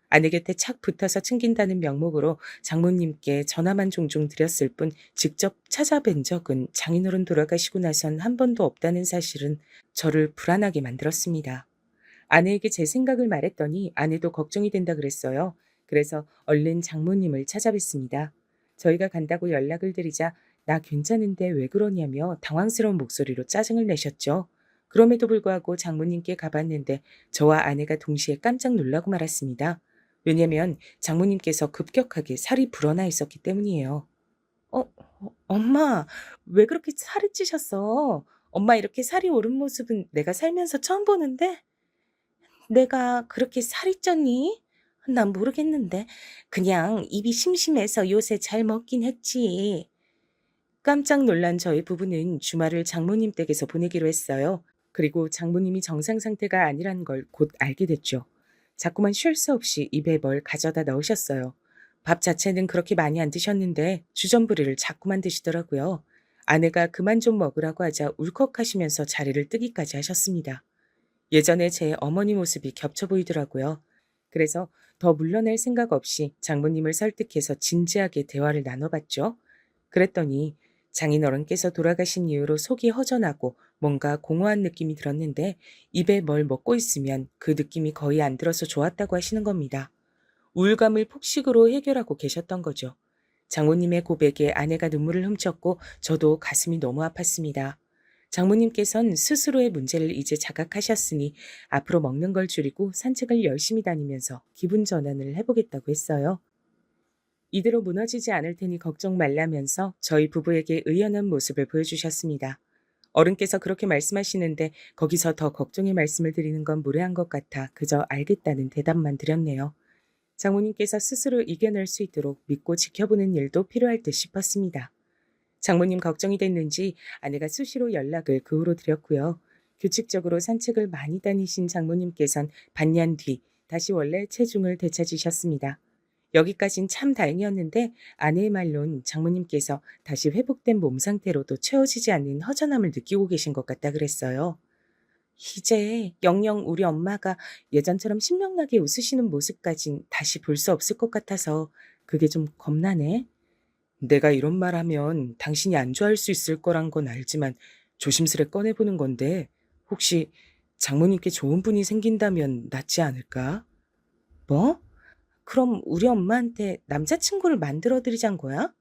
아내 곁에 착 붙어서 챙긴다는 명목으로 장모님께 전화만 종종 드렸을 뿐 직접 찾아뵌 적은 장인어른 돌아가시고 나선 한 번도 없다는 사실은 저를 불안하게 만들었습니다. 아내에게 제 생각을 말했더니 아내도 걱정이 된다 그랬어요. 그래서 얼른 장모님을 찾아뵀습니다. 저희가 간다고 연락을 드리자 나 괜찮은데 왜 그러냐며 당황스러운 목소리로 짜증을 내셨죠. 그럼에도 불구하고 장모님께 가봤는데 저와 아내가 동시에 깜짝 놀라고 말았습니다. 왜냐면 장모님께서 급격하게 살이 불어나 있었기 때문이에요. 엄마, 왜 그렇게 살이 찌셨어? 엄마 이렇게 살이 오른 모습은 내가 살면서 처음 보는데? 내가 그렇게 살이 쪘니? 난 모르겠는데. 그냥 입이 심심해서 요새 잘 먹긴 했지. 깜짝 놀란 저희 부부는 주말을 장모님 댁에서 보내기로 했어요. 그리고 장모님이 정상 상태가 아니란 걸 곧 알게 됐죠. 자꾸만 쉴 새 없이 입에 뭘 가져다 넣으셨어요. 밥 자체는 그렇게 많이 안 드셨는데 주전부리를 자꾸만 드시더라고요. 아내가 그만 좀 먹으라고 하자 울컥하시면서 자리를 뜨기까지 하셨습니다. 예전에 제 어머니 모습이 겹쳐 보이더라고요. 그래서 더 물러날 생각 없이 장모님을 설득해서 진지하게 대화를 나눠봤죠. 그랬더니 장인어른께서 돌아가신 이후로 속이 허전하고 뭔가 공허한 느낌이 들었는데 입에 뭘 먹고 있으면 그 느낌이 거의 안 들어서 좋았다고 하시는 겁니다. 우울감을 폭식으로 해결하고 계셨던 거죠. 장모님의 고백에 아내가 눈물을 훔쳤고 저도 가슴이 너무 아팠습니다. 장모님께선 스스로의 문제를 이제 자각하셨으니 앞으로 먹는 걸 줄이고 산책을 열심히 다니면서 기분 전환을 해보겠다고 했어요. 이대로 무너지지 않을 테니 걱정 말라면서 저희 부부에게 의연한 모습을 보여주셨습니다. 어른께서 그렇게 말씀하시는데 거기서 더 걱정의 말씀을 드리는 건 무례한 것 같아 그저 알겠다는 대답만 드렸네요. 장모님께서 스스로 이겨낼 수 있도록 믿고 지켜보는 일도 필요할 듯 싶었습니다. 장모님 걱정이 됐는지 아내가 수시로 연락을 그 후로 드렸고요. 규칙적으로 산책을 많이 다니신 장모님께선 반년 뒤 다시 원래 체중을 되찾으셨습니다. 여기까진 참 다행이었는데 아내의 말론 장모님께서 다시 회복된 몸 상태로도 채워지지 않는 허전함을 느끼고 계신 것 같다 그랬어요. 이제 영영 우리 엄마가 예전처럼 신명나게 웃으시는 모습까진 다시 볼 수 없을 것 같아서 그게 좀 겁나네. 내가 이런 말 하면 당신이 안 좋아할 수 있을 거란 건 알지만 조심스레 꺼내보는 건데 혹시 장모님께 좋은 분이 생긴다면 낫지 않을까? 뭐? 그럼 우리 엄마한테 남자친구를 만들어 드리잔 거야?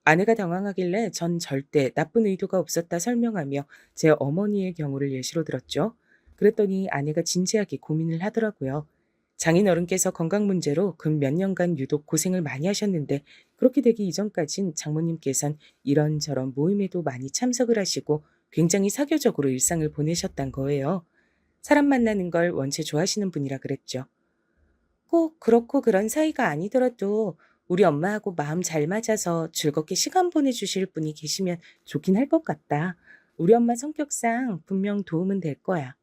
아내가 당황하길래 전 절대 나쁜 의도가 없었다 설명하며 제 어머니의 경우를 예시로 들었죠. 그랬더니 아내가 진지하게 고민을 하더라고요. 장인어른께서 건강 문제로 근 몇 년간 유독 고생을 많이 하셨는데 그렇게 되기 이전까진 장모님께선 이런저런 모임에도 많이 참석을 하시고 굉장히 사교적으로 일상을 보내셨단 거예요. 사람 만나는 걸 원체 좋아하시는 분이라 그랬죠. 꼭 그렇고 그런 사이가 아니더라도 우리 엄마하고 마음 잘 맞아서 즐겁게 시간 보내주실 분이 계시면 좋긴 할 것 같다. 우리 엄마 성격상 분명 도움은 될 거야.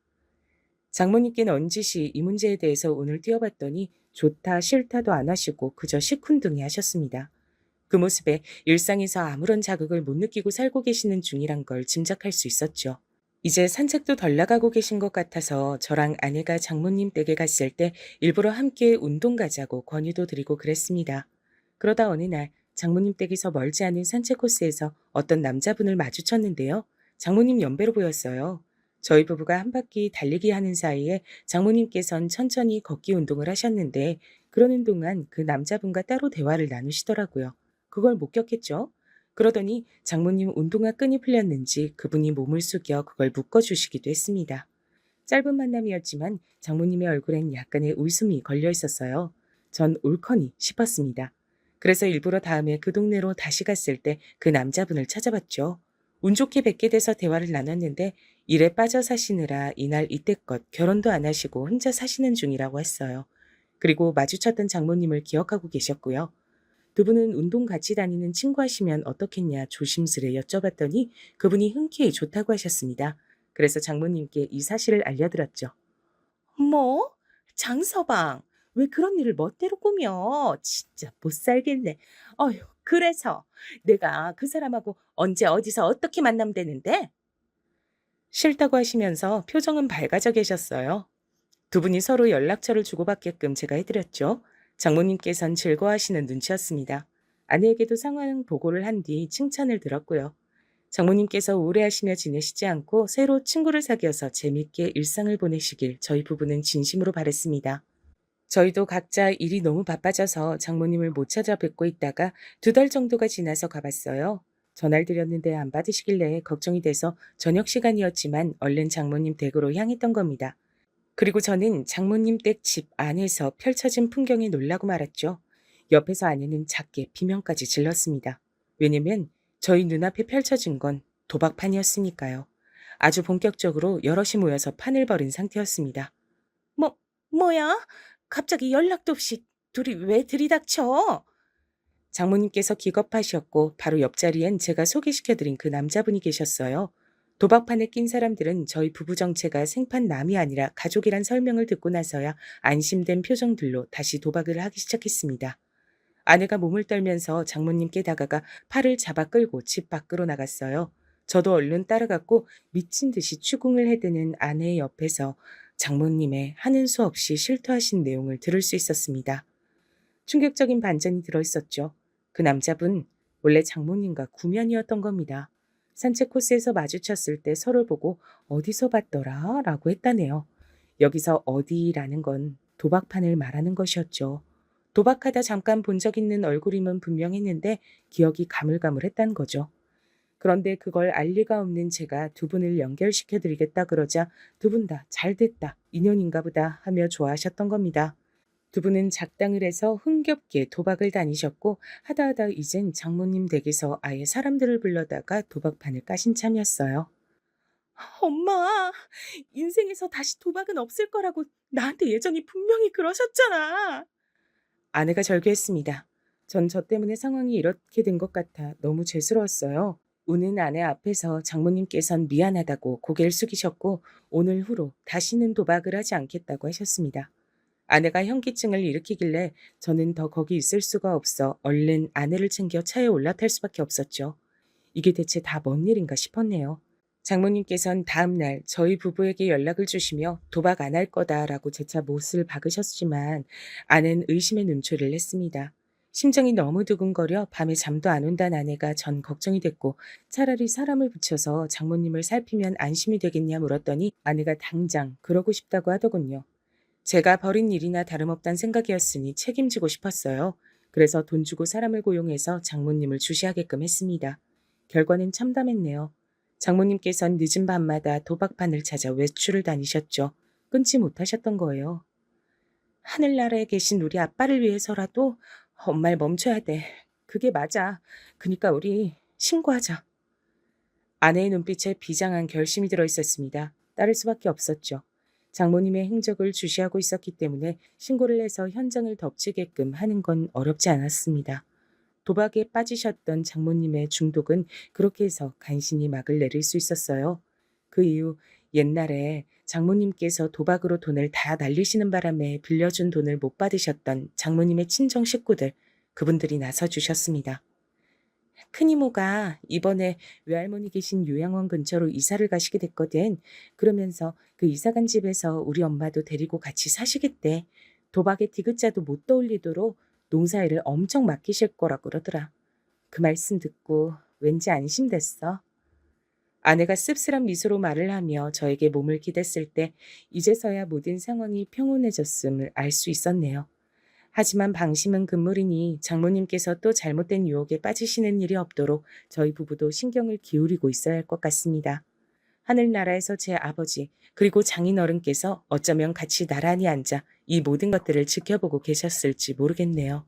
장모님께 넌지시 이 문제에 대해서 운을 띄워봤더니 좋다 싫다도 안 하시고 그저 시큰둥히 하셨습니다. 그 모습에 일상에서 아무런 자극을 못 느끼고 살고 계시는 중이란 걸 짐작할 수 있었죠. 이제 산책도 덜 나가고 계신 것 같아서 저랑 아내가 장모님 댁에 갔을 때 일부러 함께 운동 가자고 권유도 드리고 그랬습니다. 그러다 어느 날 장모님 댁에서 멀지 않은 산책 코스에서 어떤 남자분을 마주쳤는데요. 장모님 연배로 보였어요. 저희 부부가 한 바퀴 달리기 하는 사이에 장모님께선 천천히 걷기 운동을 하셨는데 그러는 동안 그 남자분과 따로 대화를 나누시더라고요. 그걸 목격했죠. 그러더니 장모님 운동화 끈이 풀렸는지 그분이 몸을 숙여 그걸 묶어주시기도 했습니다. 짧은 만남이었지만 장모님의 얼굴엔 약간의 웃음이 걸려 있었어요. 전 옳거니 싶었습니다. 그래서 일부러 다음에 그 동네로 다시 갔을 때 그 남자분을 찾아봤죠. 운 좋게 뵙게 돼서 대화를 나눴는데 일에 빠져 사시느라 이날 이때껏 결혼도 안 하시고 혼자 사시는 중이라고 했어요. 그리고 마주쳤던 장모님을 기억하고 계셨고요. 두 분은 운동 같이 다니는 친구하시면 어떻겠냐 조심스레 여쭤봤더니 그분이 흔쾌히 좋다고 하셨습니다. 그래서 장모님께 이 사실을 알려드렸죠. 뭐? 장서방, 왜 그런 일을 멋대로 꾸며? 진짜 못 살겠네. 어휴, 그래서 내가 그 사람하고 언제 어디서 어떻게 만나면 되는데? 싫다고 하시면서 표정은 밝아져 계셨어요. 두 분이 서로 연락처를 주고받게끔 제가 해드렸죠. 장모님께선 즐거워하시는 눈치였습니다. 아내에게도 상황 보고를 한 뒤 칭찬을 들었고요. 장모님께서 오래하시며 지내시지 않고 새로 친구를 사귀어서 재밌게 일상을 보내시길 저희 부부는 진심으로 바랬습니다. 저희도 각자 일이 너무 바빠져서 장모님을 못 찾아뵙고 있다가 2달 정도가 지나서 가봤어요. 전화를 드렸는데 안 받으시길래 걱정이 돼서 저녁 시간이었지만 얼른 장모님 댁으로 향했던 겁니다. 그리고 저는 장모님 댁 집 안에서 펼쳐진 풍경에 놀라고 말았죠. 옆에서 아내는 작게 비명까지 질렀습니다. 왜냐면 저희 눈앞에 펼쳐진 건 도박판이었으니까요. 아주 본격적으로 여럿이 모여서 판을 벌인 상태였습니다. 뭐, 뭐야? 갑자기 연락도 없이 둘이 왜 들이닥쳐? 장모님께서 기겁하셨고 바로 옆자리엔 제가 소개시켜드린 그 남자분이 계셨어요. 도박판에 낀 사람들은 저희 부부 정체가 생판남이 아니라 가족이란 설명을 듣고 나서야 안심된 표정들로 다시 도박을 하기 시작했습니다. 아내가 몸을 떨면서 장모님께 다가가 팔을 잡아 끌고 집 밖으로 나갔어요. 저도 얼른 따라갔고 미친 듯이 추궁을 해대는 아내의 옆에서 장모님의 하는 수 없이 실토하신 내용을 들을 수 있었습니다. 충격적인 반전이 들어있었죠. 그 남자분 원래 장모님과 구면이었던 겁니다. 산책 코스에서 마주쳤을 때 서로 보고 어디서 봤더라 라고 했다네요. 여기서 어디라는 건 도박판을 말하는 것이었죠. 도박하다 잠깐 본 적 있는 얼굴임은 분명했는데 기억이 가물가물했단 거죠. 그런데 그걸 알 리가 없는 제가 두 분을 연결시켜드리겠다 그러자 두 분 다 잘됐다, 인연인가 보다 하며 좋아하셨던 겁니다. 두 분은 작당을 해서 흥겹게 도박을 다니셨고 하다하다 이젠 장모님 댁에서 아예 사람들을 불러다가 도박판을 까신 참이었어요. 엄마, 인생에서 다시 도박은 없을 거라고 나한테 예전에 분명히 그러셨잖아. 아내가 절규했습니다. 전 저 때문에 상황이 이렇게 된 것 같아 너무 죄스러웠어요. 우는 아내 앞에서 장모님께선 미안하다고 고개를 숙이셨고 오늘 후로 다시는 도박을 하지 않겠다고 하셨습니다. 아내가 현기증을 일으키길래 저는 더 거기 있을 수가 없어 얼른 아내를 챙겨 차에 올라탈 수밖에 없었죠. 이게 대체 다 뭔 일인가 싶었네요. 장모님께선 다음 날 저희 부부에게 연락을 주시며 도박 안 할 거다라고 재차 못을 박으셨지만 아내는 의심의 눈초리를 했습니다. 심정이 너무 두근거려 밤에 잠도 안 온다는 아내가 전 걱정이 됐고 차라리 사람을 붙여서 장모님을 살피면 안심이 되겠냐 물었더니 아내가 당장 그러고 싶다고 하더군요. 제가 벌인 일이나 다름없단 생각이었으니 책임지고 싶었어요. 그래서 돈 주고 사람을 고용해서 장모님을 주시하게끔 했습니다. 결과는 참담했네요. 장모님께선 늦은 밤마다 도박판을 찾아 외출을 다니셨죠. 끊지 못하셨던 거예요. 하늘나라에 계신 우리 아빠를 위해서라도 엄마를 멈춰야 돼. 그게 맞아. 그니까 우리 신고하자. 아내의 눈빛에 비장한 결심이 들어 있었습니다. 따를 수밖에 없었죠. 장모님의 행적을 주시하고 있었기 때문에 신고를 해서 현장을 덮치게끔 하는 건 어렵지 않았습니다. 도박에 빠지셨던 장모님의 중독은 그렇게 해서 간신히 막을 내릴 수 있었어요. 그 이후 옛날에 장모님께서 도박으로 돈을 다 날리시는 바람에 빌려준 돈을 못 받으셨던 장모님의 친정 식구들, 그분들이 나서 주셨습니다. 큰이모가 이번에 외할머니 계신 요양원 근처로 이사를 가시게 됐거든. 그러면서 그 이사 간 집에서 우리 엄마도 데리고 같이 사시겠대. 도박에 디귿자도 못 떠올리도록 농사일을 엄청 맡기실 거라고 그러더라. 그 말씀 듣고 왠지 안심됐어. 아내가 씁쓸한 미소로 말을 하며 저에게 몸을 기댔을 때 이제서야 모든 상황이 평온해졌음을 알 수 있었네요. 하지만 방심은 금물이니 장모님께서 또 잘못된 유혹에 빠지시는 일이 없도록 저희 부부도 신경을 기울이고 있어야 할 것 같습니다. 하늘나라에서 제 아버지 그리고 장인어른께서 어쩌면 같이 나란히 앉아 이 모든 것들을 지켜보고 계셨을지 모르겠네요.